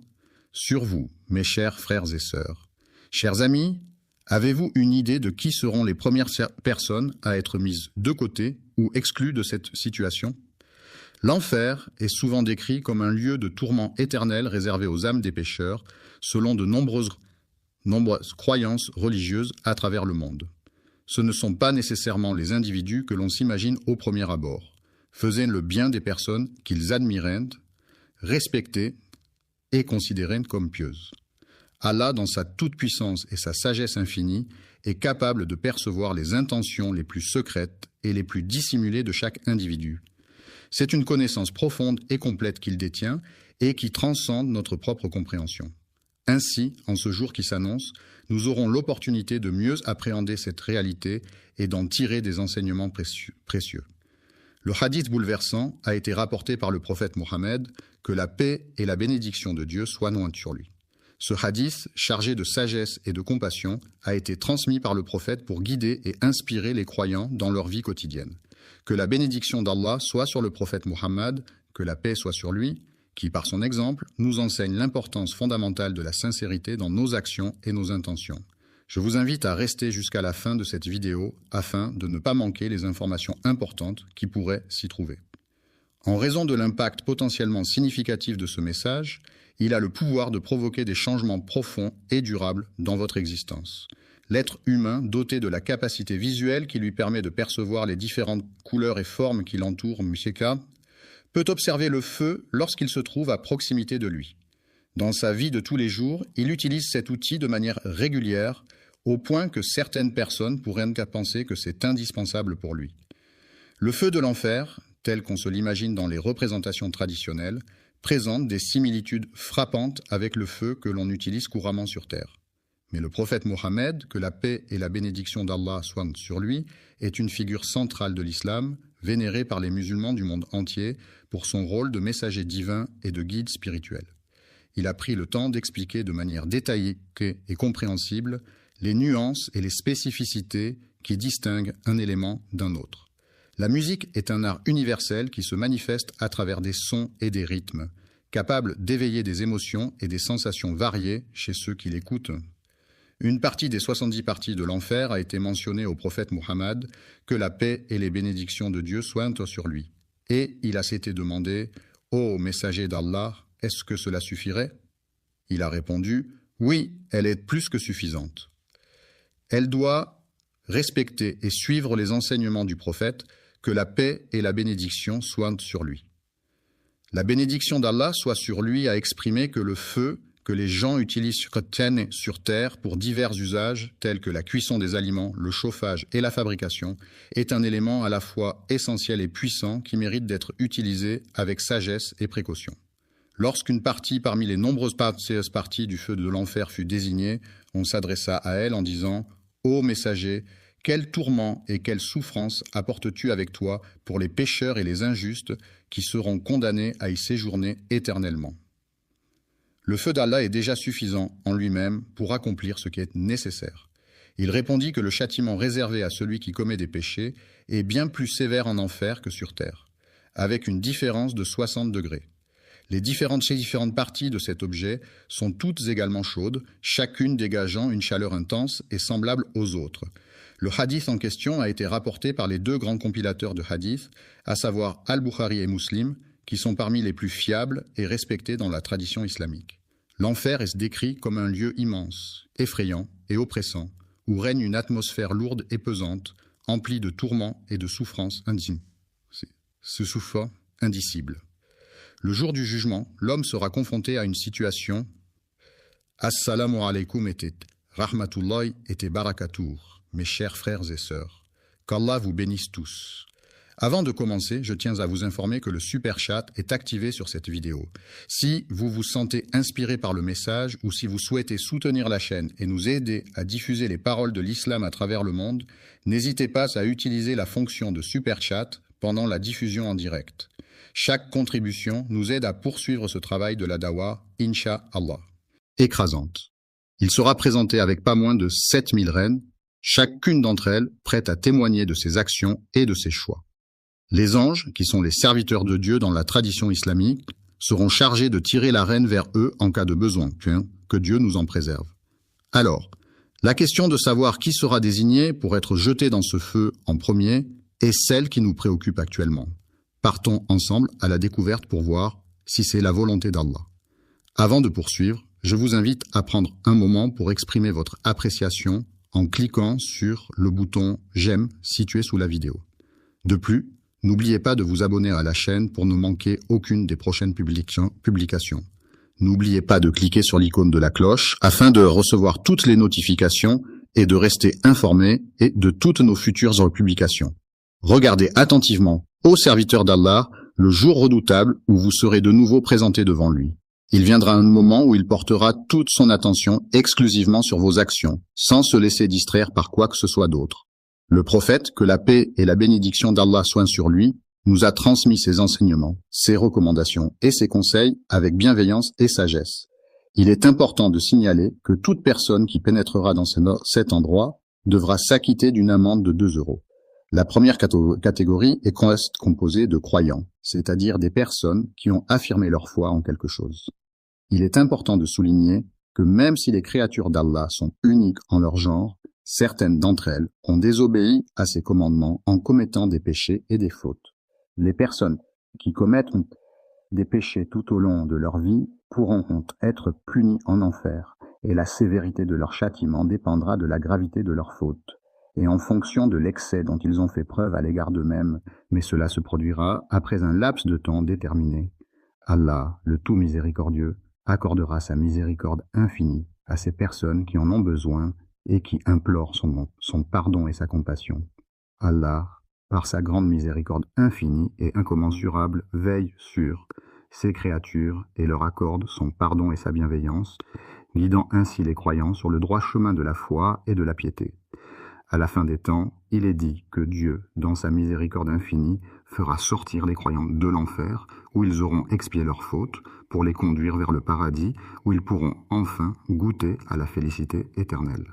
sur vous, mes chers frères et sœurs. Chers amis, avez-vous une idée de qui seront les premières personnes à être mises de côté ou exclues de cette situation? L'enfer est souvent décrit comme un lieu de tourment éternel réservé aux âmes des pécheurs, selon de nombreuses croyances religieuses à travers le monde. Ce ne sont pas nécessairement les individus que l'on s'imagine au premier abord. Faisaient le bien des personnes qu'ils admiraient, respectaient et considérées comme pieuses. Allah, dans sa toute-puissance et sa sagesse infinie, est capable de percevoir les intentions les plus secrètes et les plus dissimulées de chaque individu. C'est une connaissance profonde et complète qu'il détient et qui transcende notre propre compréhension. Ainsi, en ce jour qui s'annonce, nous aurons l'opportunité de mieux appréhender cette réalité et d'en tirer des enseignements précieux. Le hadith bouleversant a été rapporté par le prophète Mohammed, que la paix et la bénédiction de Dieu soient sur lui. Ce hadith, chargé de sagesse et de compassion, a été transmis par le prophète pour guider et inspirer les croyants dans leur vie quotidienne. Que la bénédiction d'Allah soit sur le prophète Muhammad, que la paix soit sur lui, qui, par son exemple, nous enseigne l'importance fondamentale de la sincérité dans nos actions et nos intentions. Je vous invite à rester jusqu'à la fin de cette vidéo afin de ne pas manquer les informations importantes qui pourraient s'y trouver. En raison de l'impact potentiellement significatif de ce message, il a le pouvoir de provoquer des changements profonds et durables dans votre existence. L'être humain, doté de la capacité visuelle qui lui permet de percevoir les différentes couleurs et formes qui l'entourent, Msheka, peut observer le feu lorsqu'il se trouve à proximité de lui. Dans sa vie de tous les jours, il utilise cet outil de manière régulière, au point que certaines personnes pourraient penser que c'est indispensable pour lui. Le feu de l'enfer, tel qu'on se l'imagine dans les représentations traditionnelles, présente des similitudes frappantes avec le feu que l'on utilise couramment sur terre. Mais le prophète Mohammed, que la paix et la bénédiction d'Allah soient sur lui, est une figure centrale de l'islam, vénérée par les musulmans du monde entier pour son rôle de messager divin et de guide spirituel. Il a pris le temps d'expliquer de manière détaillée et compréhensible les nuances et les spécificités qui distinguent un élément d'un autre. La musique est un art universel qui se manifeste à travers des sons et des rythmes, capable d'éveiller des émotions et des sensations variées chez ceux qui l'écoutent. Une partie des 70 parties de l'enfer a été mentionnée au prophète Muhammad, que la paix et les bénédictions de Dieu soient sur lui. Et il a s'était demandé, « Ô messager d'Allah, est-ce que cela suffirait ?» Il a répondu, « Oui, elle est plus que suffisante. » Elle doit respecter et suivre les enseignements du prophète, que la paix et la bénédiction soient sur lui. La bénédiction d'Allah soit sur lui a exprimé que le feu que les gens utilisent sur terre pour divers usages, tels que la cuisson des aliments, le chauffage et la fabrication, est un élément à la fois essentiel et puissant qui mérite d'être utilisé avec sagesse et précaution. Lorsqu'une partie parmi les nombreuses parties du feu de l'enfer fut désignée, on s'adressa à elle en disant « Ô messager, quel tourment et quelle souffrance apportes-tu avec toi pour les pécheurs et les injustes qui seront condamnés à y séjourner éternellement ?» Le feu d'Allah est déjà suffisant en lui-même pour accomplir ce qui est nécessaire. Il répondit que le châtiment réservé à celui qui commet des péchés est bien plus sévère en enfer que sur terre, avec une différence de 60 degrés. Les différentes parties de cet objet sont toutes également chaudes, chacune dégageant une chaleur intense et semblable aux autres. Le hadith en question a été rapporté par les deux grands compilateurs de hadith, à savoir Al-Bukhari et Muslim, qui sont parmi les plus fiables et respectés dans la tradition islamique. L'enfer est décrit comme un lieu immense, effrayant et oppressant, où règne une atmosphère lourde et pesante, emplie de tourments et de souffrances indicibles. Le jour du jugement, l'homme sera confronté à une situation « Assalamu alaikum et rahmatullahi et barakatuh » mes chers frères et sœurs. Qu'Allah vous bénisse tous. Avant de commencer, je tiens à vous informer que le Super Chat est activé sur cette vidéo. Si vous vous sentez inspiré par le message ou si vous souhaitez soutenir la chaîne et nous aider à diffuser les paroles de l'islam à travers le monde, n'hésitez pas à utiliser la fonction de Super Chat pendant la diffusion en direct. Chaque contribution nous aide à poursuivre ce travail de la dawa, Inch'Allah. Écrasante. Il sera présenté avec pas moins de 7000 reines, chacune d'entre elles prête à témoigner de ses actions et de ses choix. Les anges, qui sont les serviteurs de Dieu dans la tradition islamique, seront chargés de tirer la reine vers eux en cas de besoin, que Dieu nous en préserve. Alors, la question de savoir qui sera désigné pour être jeté dans ce feu en premier est celle qui nous préoccupe actuellement. Partons ensemble à la découverte pour voir si c'est la volonté d'Allah. Avant de poursuivre, je vous invite à prendre un moment pour exprimer votre appréciation en cliquant sur le bouton « J'aime » situé sous la vidéo. De plus, n'oubliez pas de vous abonner à la chaîne pour ne manquer aucune des prochaines publications. N'oubliez pas de cliquer sur l'icône de la cloche afin de recevoir toutes les notifications et de rester informé de toutes nos futures publications. Regardez attentivement ô serviteur d'Allah le jour redoutable où vous serez de nouveau présenté devant lui. Il viendra un moment où il portera toute son attention exclusivement sur vos actions, sans se laisser distraire par quoi que ce soit d'autre. Le prophète, que la paix et la bénédiction d'Allah soient sur lui, nous a transmis ses enseignements, ses recommandations et ses conseils avec bienveillance et sagesse. Il est important de signaler que toute personne qui pénétrera dans cet endroit devra s'acquitter d'une amende de 2 euros. La première catégorie est composée de croyants, c'est-à-dire des personnes qui ont affirmé leur foi en quelque chose. Il est important de souligner que même si les créatures d'Allah sont uniques en leur genre, certaines d'entre elles ont désobéi à ses commandements en commettant des péchés et des fautes. Les personnes qui commettent des péchés tout au long de leur vie pourront être punies en enfer, et la sévérité de leur châtiment dépendra de la gravité de leurs fautes, et en fonction de l'excès dont ils ont fait preuve à l'égard d'eux-mêmes, mais cela se produira après un laps de temps déterminé. Allah, le tout miséricordieux, accordera sa miséricorde infinie à ces personnes qui en ont besoin et qui implorent son pardon et sa compassion. Allah, par sa grande miséricorde infinie et incommensurable, veille sur ses créatures et leur accorde son pardon et sa bienveillance, guidant ainsi les croyants sur le droit chemin de la foi et de la piété. À la fin des temps, il est dit que Dieu, dans sa miséricorde infinie, fera sortir les croyants de l'enfer, où ils auront expié leurs fautes, pour les conduire vers le paradis, où ils pourront enfin goûter à la félicité éternelle,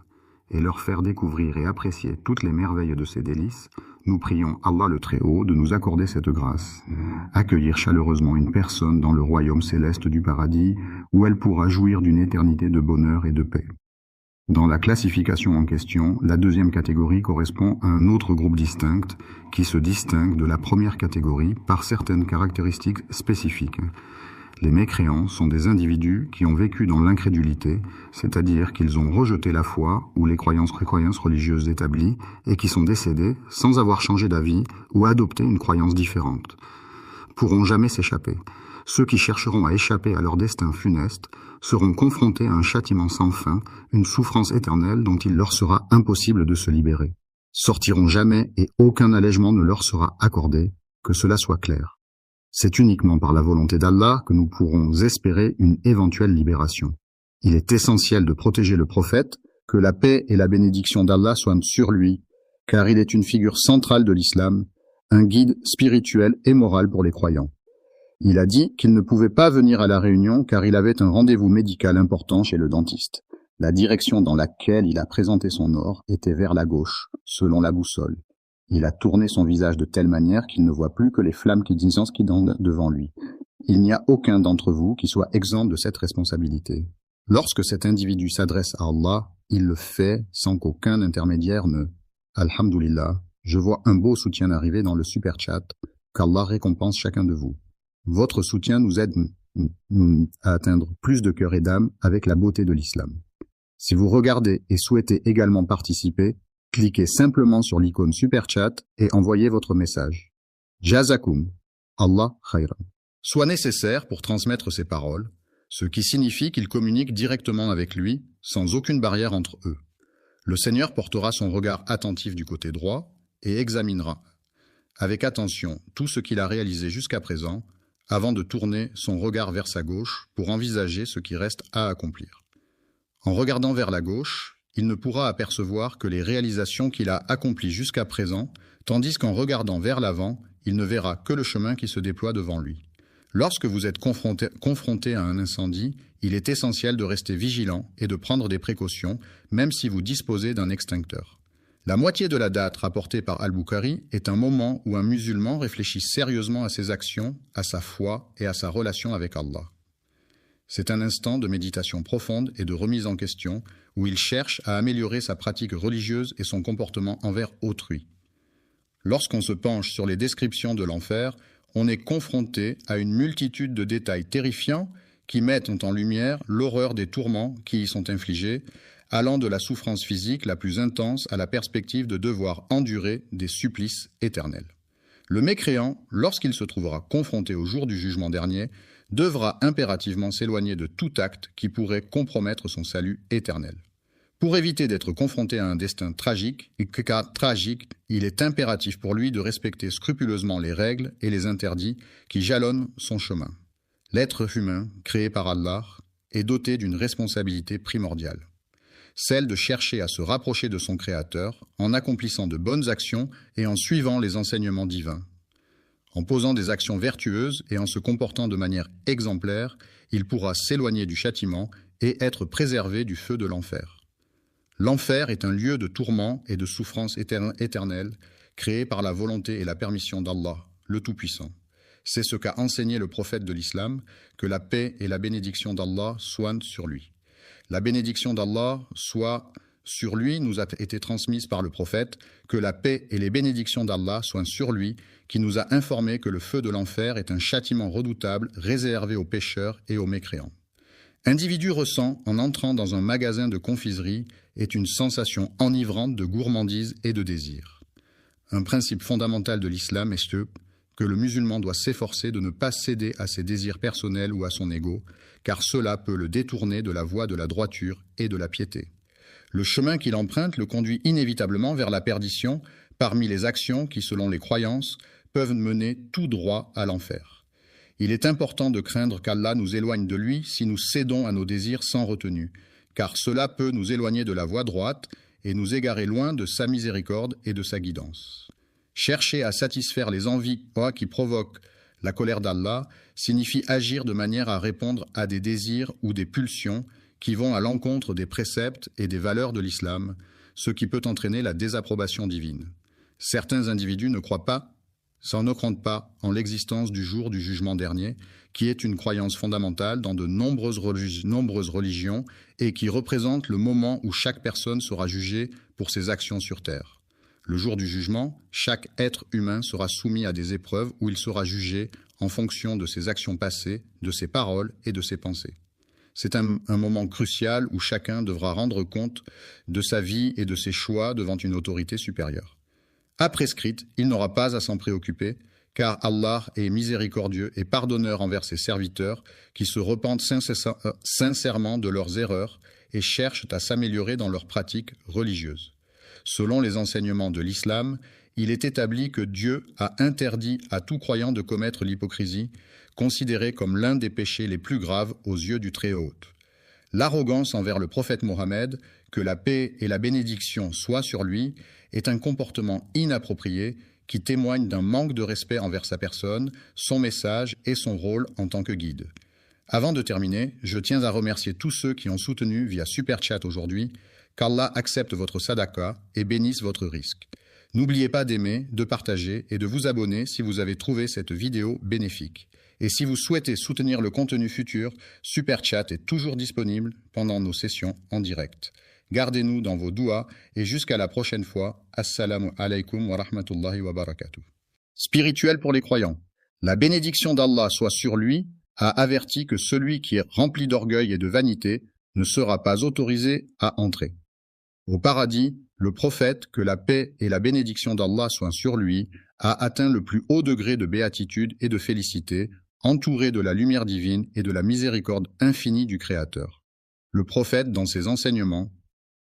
et leur faire découvrir et apprécier toutes les merveilles de ses délices. Nous prions Allah le Très-Haut de nous accorder cette grâce, accueillir chaleureusement une personne dans le royaume céleste du paradis, où elle pourra jouir d'une éternité de bonheur et de paix. Dans la classification en question, la deuxième catégorie correspond à un autre groupe distinct qui se distingue de la première catégorie par certaines caractéristiques spécifiques. Les mécréants sont des individus qui ont vécu dans l'incrédulité, c'est-à-dire qu'ils ont rejeté la foi ou les croyances religieuses établies et qui sont décédés sans avoir changé d'avis ou adopté une croyance différente. Pourront jamais s'échapper. Ceux qui chercheront à échapper à leur destin funeste seront confrontés à un châtiment sans fin, une souffrance éternelle dont il leur sera impossible de se libérer. Sortiront jamais et aucun allègement ne leur sera accordé, que cela soit clair. C'est uniquement par la volonté d'Allah que nous pourrons espérer une éventuelle libération. Il est essentiel de protéger le prophète, que la paix et la bénédiction d'Allah soient sur lui, car il est une figure centrale de l'islam, un guide spirituel et moral pour les croyants. Il a dit qu'il ne pouvait pas venir à la réunion car il avait un rendez-vous médical important chez le dentiste. La direction dans laquelle il a présenté son or était vers la gauche, selon la boussole. Il a tourné son visage de telle manière qu'il ne voit plus que les flammes qui dansent devant lui. Il n'y a aucun d'entre vous qui soit exempt de cette responsabilité. Lorsque cet individu s'adresse à Allah, il le fait sans qu'aucun intermédiaire ne... Alhamdulillah, je vois un beau soutien arriver dans le super chat, qu'Allah récompense chacun de vous. Votre soutien nous aide à atteindre plus de cœurs et d'âmes avec la beauté de l'islam. Si vous regardez et souhaitez également participer, cliquez simplement sur l'icône Super Chat et envoyez votre message. Jazakum, Allah khayran. Soit nécessaire pour transmettre ces paroles, ce qui signifie qu'ils communiquent directement avec lui, sans aucune barrière entre eux. Le Seigneur portera son regard attentif du côté droit et examinera avec attention tout ce qu'il a réalisé jusqu'à présent, avant de tourner son regard vers sa gauche pour envisager ce qui reste à accomplir. En regardant vers la gauche, il ne pourra apercevoir que les réalisations qu'il a accomplies jusqu'à présent, tandis qu'en regardant vers l'avant, il ne verra que le chemin qui se déploie devant lui. Lorsque vous êtes confronté à un incendie, il est essentiel de rester vigilant et de prendre des précautions, même si vous disposez d'un extincteur. La moitié de la date rapportée par Al-Bukhari est un moment où un musulman réfléchit sérieusement à ses actions, à sa foi et à sa relation avec Allah. C'est un instant de méditation profonde et de remise en question où il cherche à améliorer sa pratique religieuse et son comportement envers autrui. Lorsqu'on se penche sur les descriptions de l'enfer, on est confronté à une multitude de détails terrifiants qui mettent en lumière l'horreur des tourments qui y sont infligés, allant de la souffrance physique la plus intense à la perspective de devoir endurer des supplices éternels. Le mécréant, lorsqu'il se trouvera confronté au jour du jugement dernier, devra impérativement s'éloigner de tout acte qui pourrait compromettre son salut éternel. Pour éviter d'être confronté à un destin tragique, il est impératif pour lui de respecter scrupuleusement les règles et les interdits qui jalonnent son chemin. L'être humain, créé par Allah, est doté d'une responsabilité primordiale, celle de chercher à se rapprocher de son Créateur en accomplissant de bonnes actions et en suivant les enseignements divins. En posant des actions vertueuses et en se comportant de manière exemplaire, il pourra s'éloigner du châtiment et être préservé du feu de l'enfer. L'enfer est un lieu de tourment et de souffrance éternelle, créé par la volonté et la permission d'Allah, le Tout-Puissant. C'est ce qu'a enseigné le prophète de l'islam, que la paix et la bénédiction d'Allah soient sur lui. La bénédiction d'Allah soit sur lui nous a été transmise par le prophète, que la paix et les bénédictions d'Allah soient sur lui, qui nous a informé que le feu de l'enfer est un châtiment redoutable réservé aux pécheurs et aux mécréants. Individu ressent, en entrant dans un magasin de confiserie, est une sensation enivrante de gourmandise et de désir. Un principe fondamental de l'islam est que le musulman doit s'efforcer de ne pas céder à ses désirs personnels ou à son ego, car cela peut le détourner de la voie de la droiture et de la piété. Le chemin qu'il emprunte le conduit inévitablement vers la perdition parmi les actions qui, selon les croyances, peuvent mener tout droit à l'enfer. Il est important de craindre qu'Allah nous éloigne de lui si nous cédons à nos désirs sans retenue, car cela peut nous éloigner de la voie droite et nous égarer loin de sa miséricorde et de sa guidance. Chercher à satisfaire les envies qui provoquent la colère d'Allah signifie agir de manière à répondre à des désirs ou des pulsions qui vont à l'encontre des préceptes et des valeurs de l'islam, ce qui peut entraîner la désapprobation divine. Certains individus ne croient pas en l'existence du jour du jugement dernier, qui est une croyance fondamentale dans de nombreuses religions et qui représente le moment où chaque personne sera jugée pour ses actions sur terre. Le jour du jugement, chaque être humain sera soumis à des épreuves où il sera jugé en fonction de ses actions passées, de ses paroles et de ses pensées. C'est un moment crucial où chacun devra rendre compte de sa vie et de ses choix devant une autorité supérieure. A prescrite, il n'aura pas à s'en préoccuper, car Allah est miséricordieux et pardonneur envers ses serviteurs qui se repentent sincèrement de leurs erreurs et cherchent à s'améliorer dans leurs pratiques religieuses. Selon les enseignements de l'islam, il est établi que Dieu a interdit à tout croyant de commettre l'hypocrisie, considérée comme l'un des péchés les plus graves aux yeux du Très-Haut. L'arrogance envers le prophète Mohammed, que la paix et la bénédiction soient sur lui, est un comportement inapproprié qui témoigne d'un manque de respect envers sa personne, son message et son rôle en tant que guide. Avant de terminer, je tiens à remercier tous ceux qui ont soutenu via Super Chat aujourd'hui. Qu'Allah accepte votre sadaqa et bénisse votre risque. N'oubliez pas d'aimer, de partager et de vous abonner si vous avez trouvé cette vidéo bénéfique. Et si vous souhaitez soutenir le contenu futur, Super Chat est toujours disponible pendant nos sessions en direct. Gardez-nous dans vos douas et jusqu'à la prochaine fois. Assalamu alaikum wa rahmatullahi wa barakatuh. Spirituel pour les croyants. La bénédiction d'Allah soit sur lui a averti que celui qui est rempli d'orgueil et de vanité ne sera pas autorisé à entrer. Au paradis, le prophète, que la paix et la bénédiction d'Allah soient sur lui, a atteint le plus haut degré de béatitude et de félicité, entouré de la lumière divine et de la miséricorde infinie du Créateur. Le prophète, dans ses enseignements,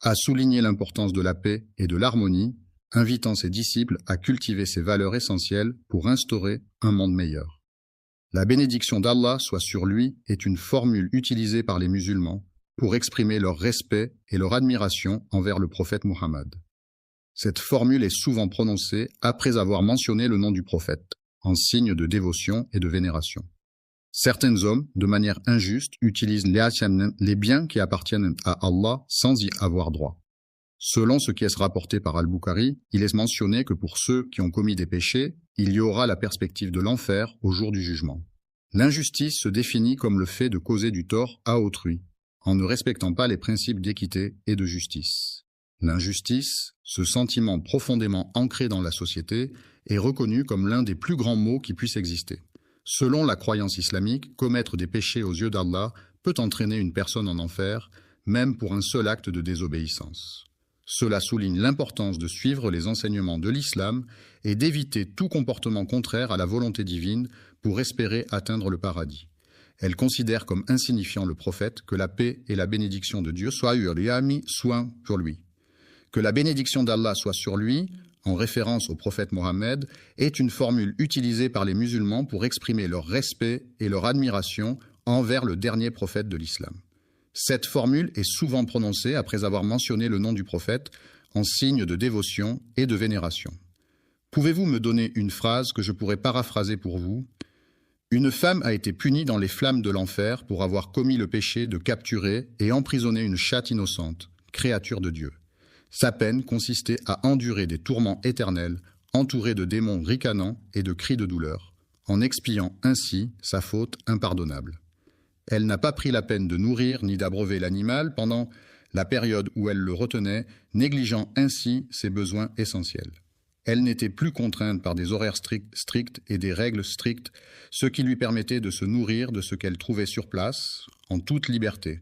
a souligné l'importance de la paix et de l'harmonie, invitant ses disciples à cultiver ces valeurs essentielles pour instaurer un monde meilleur. La bénédiction d'Allah soit sur lui est une formule utilisée par les musulmans pour exprimer leur respect et leur admiration envers le prophète Mohammed. Cette formule est souvent prononcée après avoir mentionné le nom du prophète, en signe de dévotion et de vénération. Certains hommes, de manière injuste, utilisent les biens qui appartiennent à Allah sans y avoir droit. Selon ce qui est rapporté par Al-Bukhari, il est mentionné que pour ceux qui ont commis des péchés, il y aura la perspective de l'enfer au jour du jugement. L'injustice se définit comme le fait de causer du tort à autrui, en ne respectant pas les principes d'équité et de justice. L'injustice, ce sentiment profondément ancré dans la société, est reconnu comme l'un des plus grands maux qui puissent exister. Selon la croyance islamique, commettre des péchés aux yeux d'Allah peut entraîner une personne en enfer, même pour un seul acte de désobéissance. Cela souligne l'importance de suivre les enseignements de l'islam et d'éviter tout comportement contraire à la volonté divine pour espérer atteindre le paradis. Elle considère comme insignifiant le prophète que la paix et la bénédiction de Dieu soient sur lui. Que la bénédiction d'Allah soit sur lui, en référence au prophète Mohammed, est une formule utilisée par les musulmans pour exprimer leur respect et leur admiration envers le dernier prophète de l'islam. Cette formule est souvent prononcée après avoir mentionné le nom du prophète en signe de dévotion et de vénération. Pouvez-vous me donner une phrase que je pourrais paraphraser pour vous ? Une femme a été punie dans les flammes de l'enfer pour avoir commis le péché de capturer et emprisonner une chatte innocente, créature de Dieu. Sa peine consistait à endurer des tourments éternels, entourée de démons ricanants et de cris de douleur, en expiant ainsi sa faute impardonnable. Elle n'a pas pris la peine de nourrir ni d'abreuver l'animal pendant la période où elle le retenait, négligeant ainsi ses besoins essentiels. Elle n'était plus contrainte par des horaires stricts et des règles strictes, ce qui lui permettait de se nourrir de ce qu'elle trouvait sur place, en toute liberté.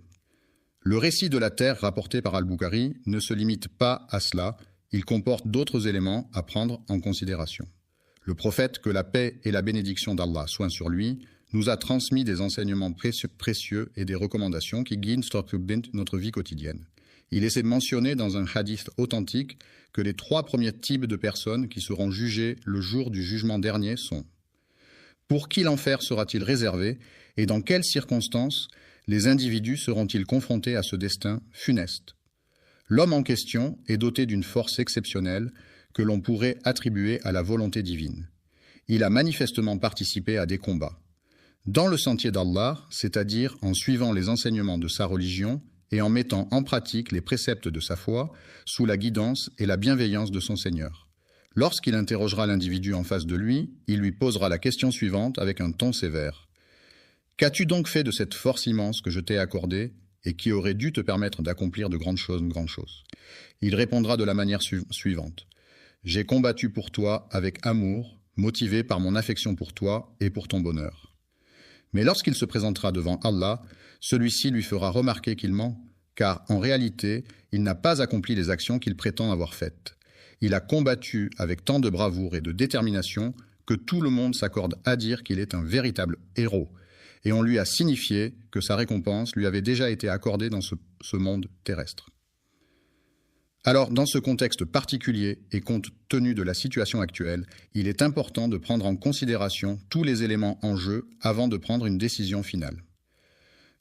Le récit de la terre rapporté par Al-Bukhari ne se limite pas à cela, il comporte d'autres éléments à prendre en considération. Le prophète, que la paix et la bénédiction d'Allah soient sur lui, nous a transmis des enseignements précieux et des recommandations qui guident notre vie quotidienne. Il est mentionné dans un hadith authentique que les 3 premiers types de personnes qui seront jugées le jour du jugement dernier sont: pour qui l'enfer sera-t-il réservé et dans quelles circonstances les individus seront-ils confrontés à ce destin funeste? L'homme en question est doté d'une force exceptionnelle que l'on pourrait attribuer à la volonté divine. Il a manifestement participé à des combats. Dans le sentier d'Allah, c'est-à-dire en suivant les enseignements de sa religion et en mettant en pratique les préceptes de sa foi, sous la guidance et la bienveillance de son Seigneur. Lorsqu'il interrogera l'individu en face de lui, il lui posera la question suivante avec un ton sévère. « Qu'as-tu donc fait de cette force immense que je t'ai accordée et qui aurait dû te permettre d'accomplir de grandes choses, Il répondra de la manière suivante. « J'ai combattu pour toi avec amour, motivé par mon affection pour toi et pour ton bonheur. » Mais lorsqu'il se présentera devant Allah, celui-ci lui fera remarquer qu'il ment, car en réalité, il n'a pas accompli les actions qu'il prétend avoir faites. Il a combattu avec tant de bravoure et de détermination que tout le monde s'accorde à dire qu'il est un véritable héros, et on lui a signifié que sa récompense lui avait déjà été accordée dans ce monde terrestre. Alors, dans ce contexte particulier et compte tenu de la situation actuelle, il est important de prendre en considération tous les éléments en jeu avant de prendre une décision finale.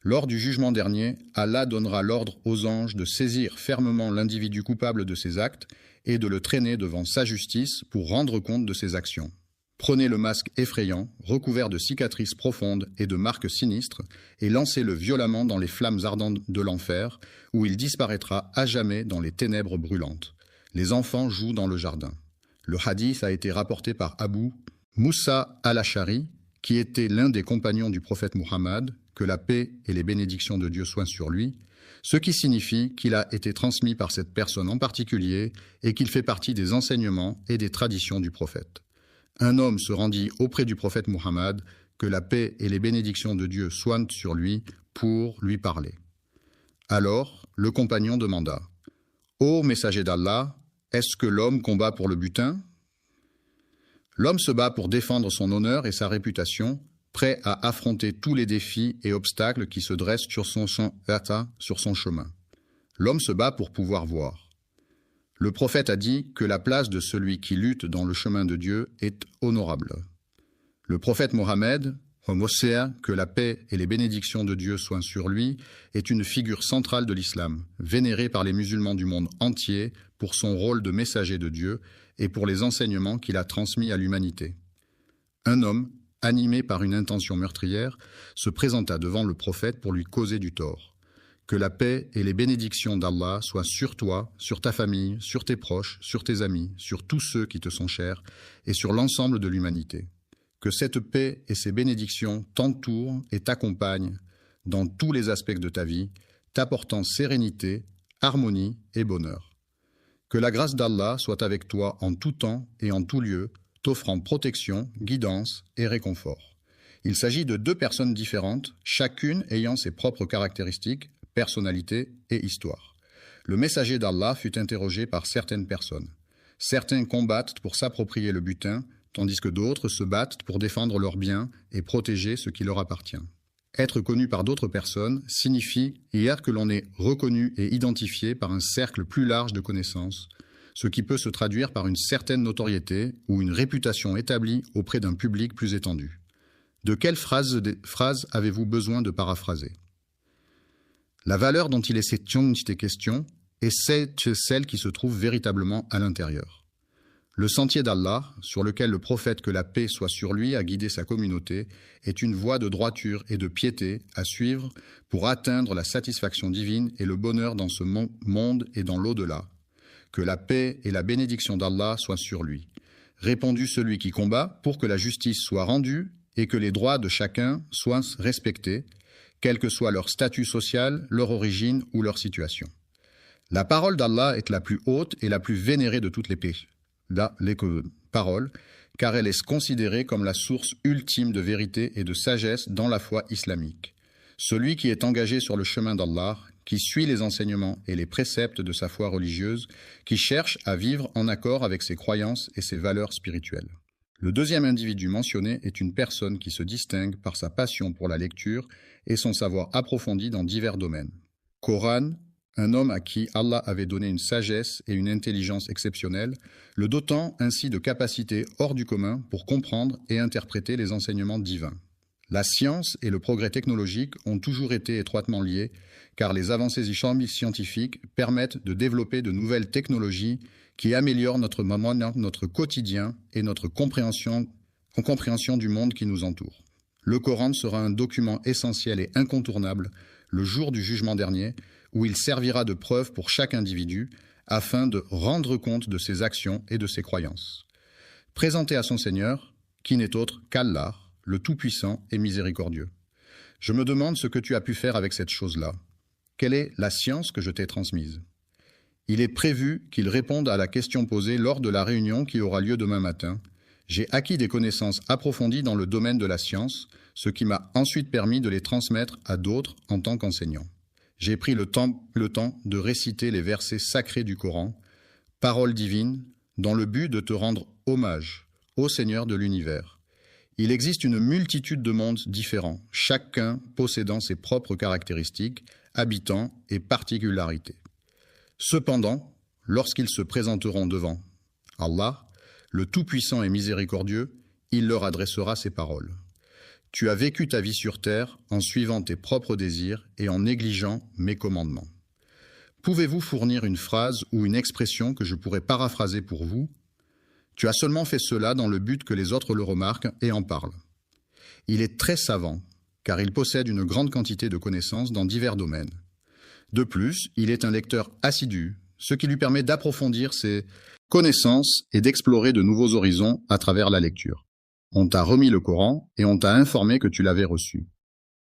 Lors du jugement dernier, Allah donnera l'ordre aux anges de saisir fermement l'individu coupable de ses actes et de le traîner devant sa justice pour rendre compte de ses actions. Prenez le masque effrayant, recouvert de cicatrices profondes et de marques sinistres, et lancez-le violemment dans les flammes ardentes de l'enfer, où il disparaîtra à jamais dans les ténèbres brûlantes. Les enfants jouent dans le jardin. Le hadith a été rapporté par Abu Moussa al-Ashari, qui était l'un des compagnons du prophète Muhammad, que la paix et les bénédictions de Dieu soient sur lui, ce qui signifie qu'il a été transmis par cette personne en particulier et qu'il fait partie des enseignements et des traditions du prophète. Un homme se rendit auprès du prophète Muhammad, que la paix et les bénédictions de Dieu soient sur lui, pour lui parler. Alors, le compagnon demanda : « Ô messager d'Allah, est-ce que l'homme combat pour le butin ? » L'homme se bat pour défendre son honneur et sa réputation, prêt à affronter tous les défis et obstacles qui se dressent sur son chemin. L'homme se bat pour pouvoir voir. Le prophète a dit que la place de celui qui lutte dans le chemin de Dieu est honorable. Le prophète Mohammed, que la paix et les bénédictions de Dieu soient sur lui, est une figure centrale de l'islam, vénérée par les musulmans du monde entier pour son rôle de messager de Dieu et pour les enseignements qu'il a transmis à l'humanité. Un homme, animé par une intention meurtrière, se présenta devant le prophète pour lui causer du tort. Que la paix et les bénédictions d'Allah soient sur toi, sur ta famille, sur tes proches, sur tes amis, sur tous ceux qui te sont chers et sur l'ensemble de l'humanité. Que cette paix et ces bénédictions t'entourent et t'accompagnent dans tous les aspects de ta vie, t'apportant sérénité, harmonie et bonheur. Que la grâce d'Allah soit avec toi en tout temps et en tout lieu, t'offrant protection, guidance et réconfort. Il s'agit de 2 personnes différentes, chacune ayant ses propres caractéristiques, personnalité et histoire. Le messager d'Allah fut interrogé par certaines personnes. Certains combattent pour s'approprier le butin, tandis que d'autres se battent pour défendre leurs biens et protéger ce qui leur appartient. Être connu par d'autres personnes signifie que l'on est reconnu et identifié par un cercle plus large de connaissances, ce qui peut se traduire par une certaine notoriété ou une réputation établie auprès d'un public plus étendu. De quelle phrase avez-vous besoin de paraphraser ? La valeur dont il est question est celle qui se trouve véritablement à l'intérieur. Le sentier d'Allah, sur lequel le prophète, que la paix soit sur lui, a guidé sa communauté, est une voie de droiture et de piété à suivre pour atteindre la satisfaction divine et le bonheur dans ce monde et dans l'au-delà. Que la paix et la bénédiction d'Allah soient sur lui. Répondit celui qui combat pour que la justice soit rendue et que les droits de chacun soient respectés, quel que soit leur statut social, leur origine ou leur situation. La parole d'Allah est la plus haute et la plus vénérée de toutes les paroles, car elle est considérée comme la source ultime de vérité et de sagesse dans la foi islamique. Celui qui est engagé sur le chemin d'Allah, qui suit les enseignements et les préceptes de sa foi religieuse, qui cherche à vivre en accord avec ses croyances et ses valeurs spirituelles. Le deuxième individu mentionné est une personne qui se distingue par sa passion pour la lecture et son savoir approfondi dans divers domaines. Coran, un homme à qui Allah avait donné une sagesse et une intelligence exceptionnelles, le dotant ainsi de capacités hors du commun pour comprendre et interpréter les enseignements divins. La science et le progrès technologique ont toujours été étroitement liés, car les avancées scientifiques permettent de développer de nouvelles technologies qui améliorent notre quotidien et notre compréhension du monde qui nous entoure. Le Coran sera un document essentiel et incontournable le jour du jugement dernier, où il servira de preuve pour chaque individu afin de rendre compte de ses actions et de ses croyances. Présenté à son Seigneur, qui n'est autre qu'Allah, le Tout-Puissant et Miséricordieux. Je me demande ce que tu as pu faire avec cette chose-là. Quelle est la science que je t'ai transmise? Il est prévu qu'il réponde à la question posée lors de la réunion qui aura lieu demain matin. J'ai acquis des connaissances approfondies dans le domaine de la science, ce qui m'a ensuite permis de les transmettre à d'autres en tant qu'enseignant. J'ai pris le temps de réciter les versets sacrés du Coran, paroles divines, dans le but de te rendre hommage au Seigneur de l'univers. Il existe une multitude de mondes différents, chacun possédant ses propres caractéristiques, habitants et particularités. Cependant, lorsqu'ils se présenteront devant Allah, le Tout-Puissant et Miséricordieux, il leur adressera ces paroles. Tu as vécu ta vie sur terre en suivant tes propres désirs et en négligeant mes commandements. Pouvez-vous fournir une phrase ou une expression que je pourrais paraphraser pour vous? Tu as seulement fait cela dans le but que les autres le remarquent et en parlent. Il est très savant, car il possède une grande quantité de connaissances dans divers domaines. De plus, il est un lecteur assidu, ce qui lui permet d'approfondir ses connaissances et d'explorer de nouveaux horizons à travers la lecture. On t'a remis le Coran et on t'a informé que tu l'avais reçu.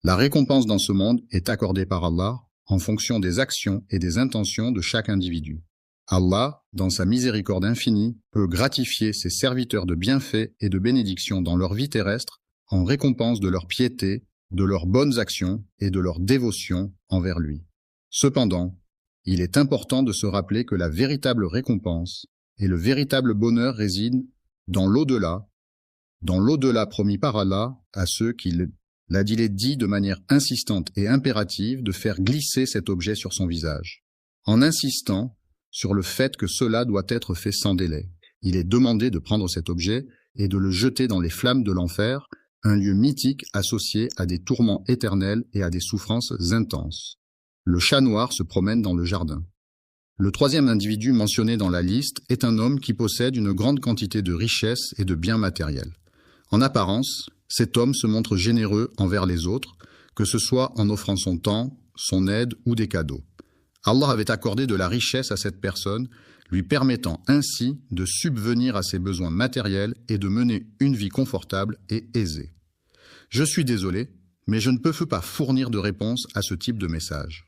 La récompense dans ce monde est accordée par Allah en fonction des actions et des intentions de chaque individu. Allah, dans sa miséricorde infinie, peut gratifier ses serviteurs de bienfaits et de bénédictions dans leur vie terrestre en récompense de leur piété, de leurs bonnes actions et de leur dévotion envers lui. Cependant, il est important de se rappeler que la véritable récompense et le véritable bonheur résident dans l'au-delà promis par Allah à ceux qui il est dit de manière insistante et impérative de faire glisser cet objet sur son visage. En insistant sur le fait que cela doit être fait sans délai, il est demandé de prendre cet objet et de le jeter dans les flammes de l'enfer, un lieu mythique associé à des tourments éternels et à des souffrances intenses. Le chat noir se promène dans le jardin. Le troisième individu mentionné dans la liste est un homme qui possède une grande quantité de richesses et de biens matériels. En apparence, cet homme se montre généreux envers les autres, que ce soit en offrant son temps, son aide ou des cadeaux. Allah avait accordé de la richesse à cette personne, lui permettant ainsi de subvenir à ses besoins matériels et de mener une vie confortable et aisée. Je suis désolé, mais je ne peux pas fournir de réponse à ce type de message.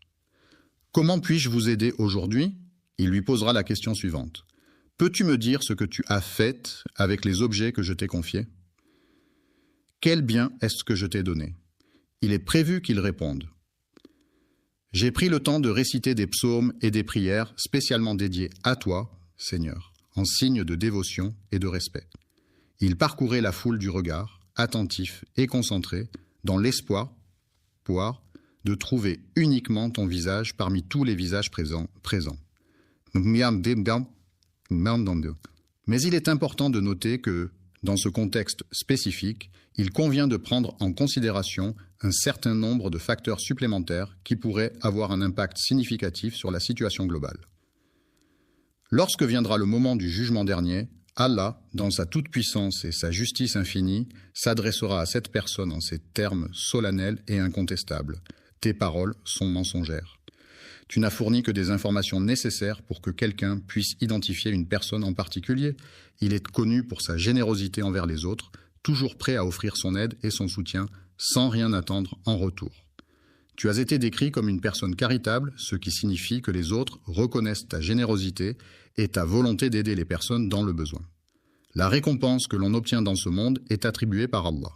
Comment puis-je vous aider aujourd'hui? Il lui posera la question suivante. Peux-tu me dire ce que tu as fait avec les objets que je t'ai confiés? Quel bien est-ce que je t'ai donné? Il est prévu qu'il réponde. J'ai pris le temps de réciter des psaumes et des prières spécialement dédiées à toi, Seigneur, en signe de dévotion et de respect. Il parcourait la foule du regard, attentif et concentré, dans l'espoir de trouver uniquement ton visage parmi tous les visages présents. Mais il est important de noter que, dans ce contexte spécifique, il convient de prendre en considération un certain nombre de facteurs supplémentaires qui pourraient avoir un impact significatif sur la situation globale. Lorsque viendra le moment du jugement dernier, Allah, dans sa toute-puissance et sa justice infinie, s'adressera à cette personne en ces termes solennels et incontestables. Tes paroles sont mensongères. Tu n'as fourni que des informations nécessaires pour que quelqu'un puisse identifier une personne en particulier. Il est connu pour sa générosité envers les autres, toujours prêt à offrir son aide et son soutien, sans rien attendre en retour. Tu as été décrit comme une personne charitable, ce qui signifie que les autres reconnaissent ta générosité et ta volonté d'aider les personnes dans le besoin. La récompense que l'on obtient dans ce monde est attribuée par Allah.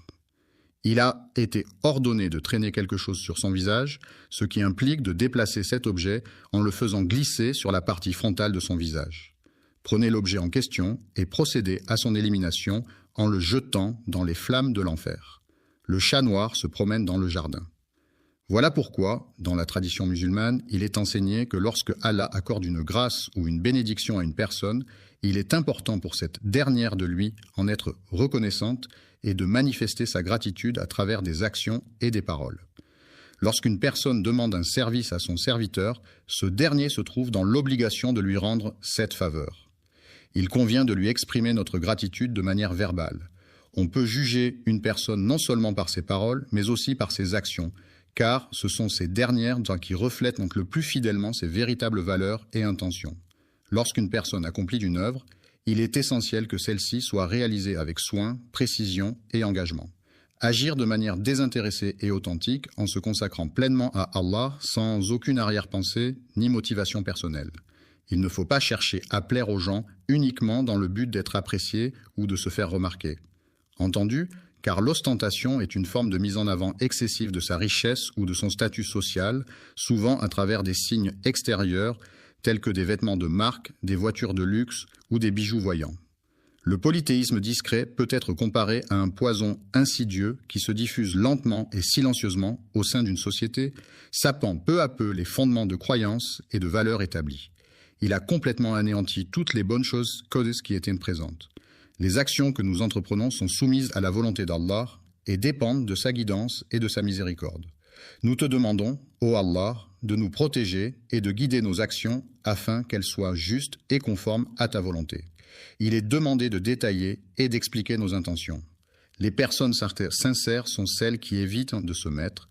Il a été ordonné de traîner quelque chose sur son visage, ce qui implique de déplacer cet objet en le faisant glisser sur la partie frontale de son visage. Prenez l'objet en question et procédez à son élimination en le jetant dans les flammes de l'enfer. Le chat noir se promène dans le jardin. Voilà pourquoi, dans la tradition musulmane, il est enseigné que lorsque Allah accorde une grâce ou une bénédiction à une personne, il est important pour cette dernière de lui en être reconnaissante et de manifester sa gratitude à travers des actions et des paroles. Lorsqu'une personne demande un service à son serviteur, ce dernier se trouve dans l'obligation de lui rendre cette faveur. Il convient de lui exprimer notre gratitude de manière verbale. On peut juger une personne non seulement par ses paroles, mais aussi par ses actions, car ce sont ces dernières qui reflètent donc le plus fidèlement ses véritables valeurs et intentions. Lorsqu'une personne accomplit une œuvre, il est essentiel que celle-ci soit réalisée avec soin, précision et engagement. Agir de manière désintéressée et authentique en se consacrant pleinement à Allah sans aucune arrière-pensée ni motivation personnelle. Il ne faut pas chercher à plaire aux gens uniquement dans le but d'être apprécié ou de se faire remarquer. Entendu, car l'ostentation est une forme de mise en avant excessive de sa richesse ou de son statut social, souvent à travers des signes extérieurs tels que des vêtements de marque, des voitures de luxe ou des bijoux voyants. Le polythéisme discret peut être comparé à un poison insidieux qui se diffuse lentement et silencieusement au sein d'une société, sapant peu à peu les fondements de croyances et de valeurs établies. Il a complètement anéanti toutes les bonnes choses qui étaient présentes. Les actions que nous entreprenons sont soumises à la volonté d'Allah et dépendent de sa guidance et de sa miséricorde. Nous te demandons, ô Allah, de nous protéger et de guider nos actions afin qu'elles soient justes et conformes à ta volonté. Il est demandé de détailler et d'expliquer nos intentions. Les personnes sincères sont celles qui évitent de se mettre,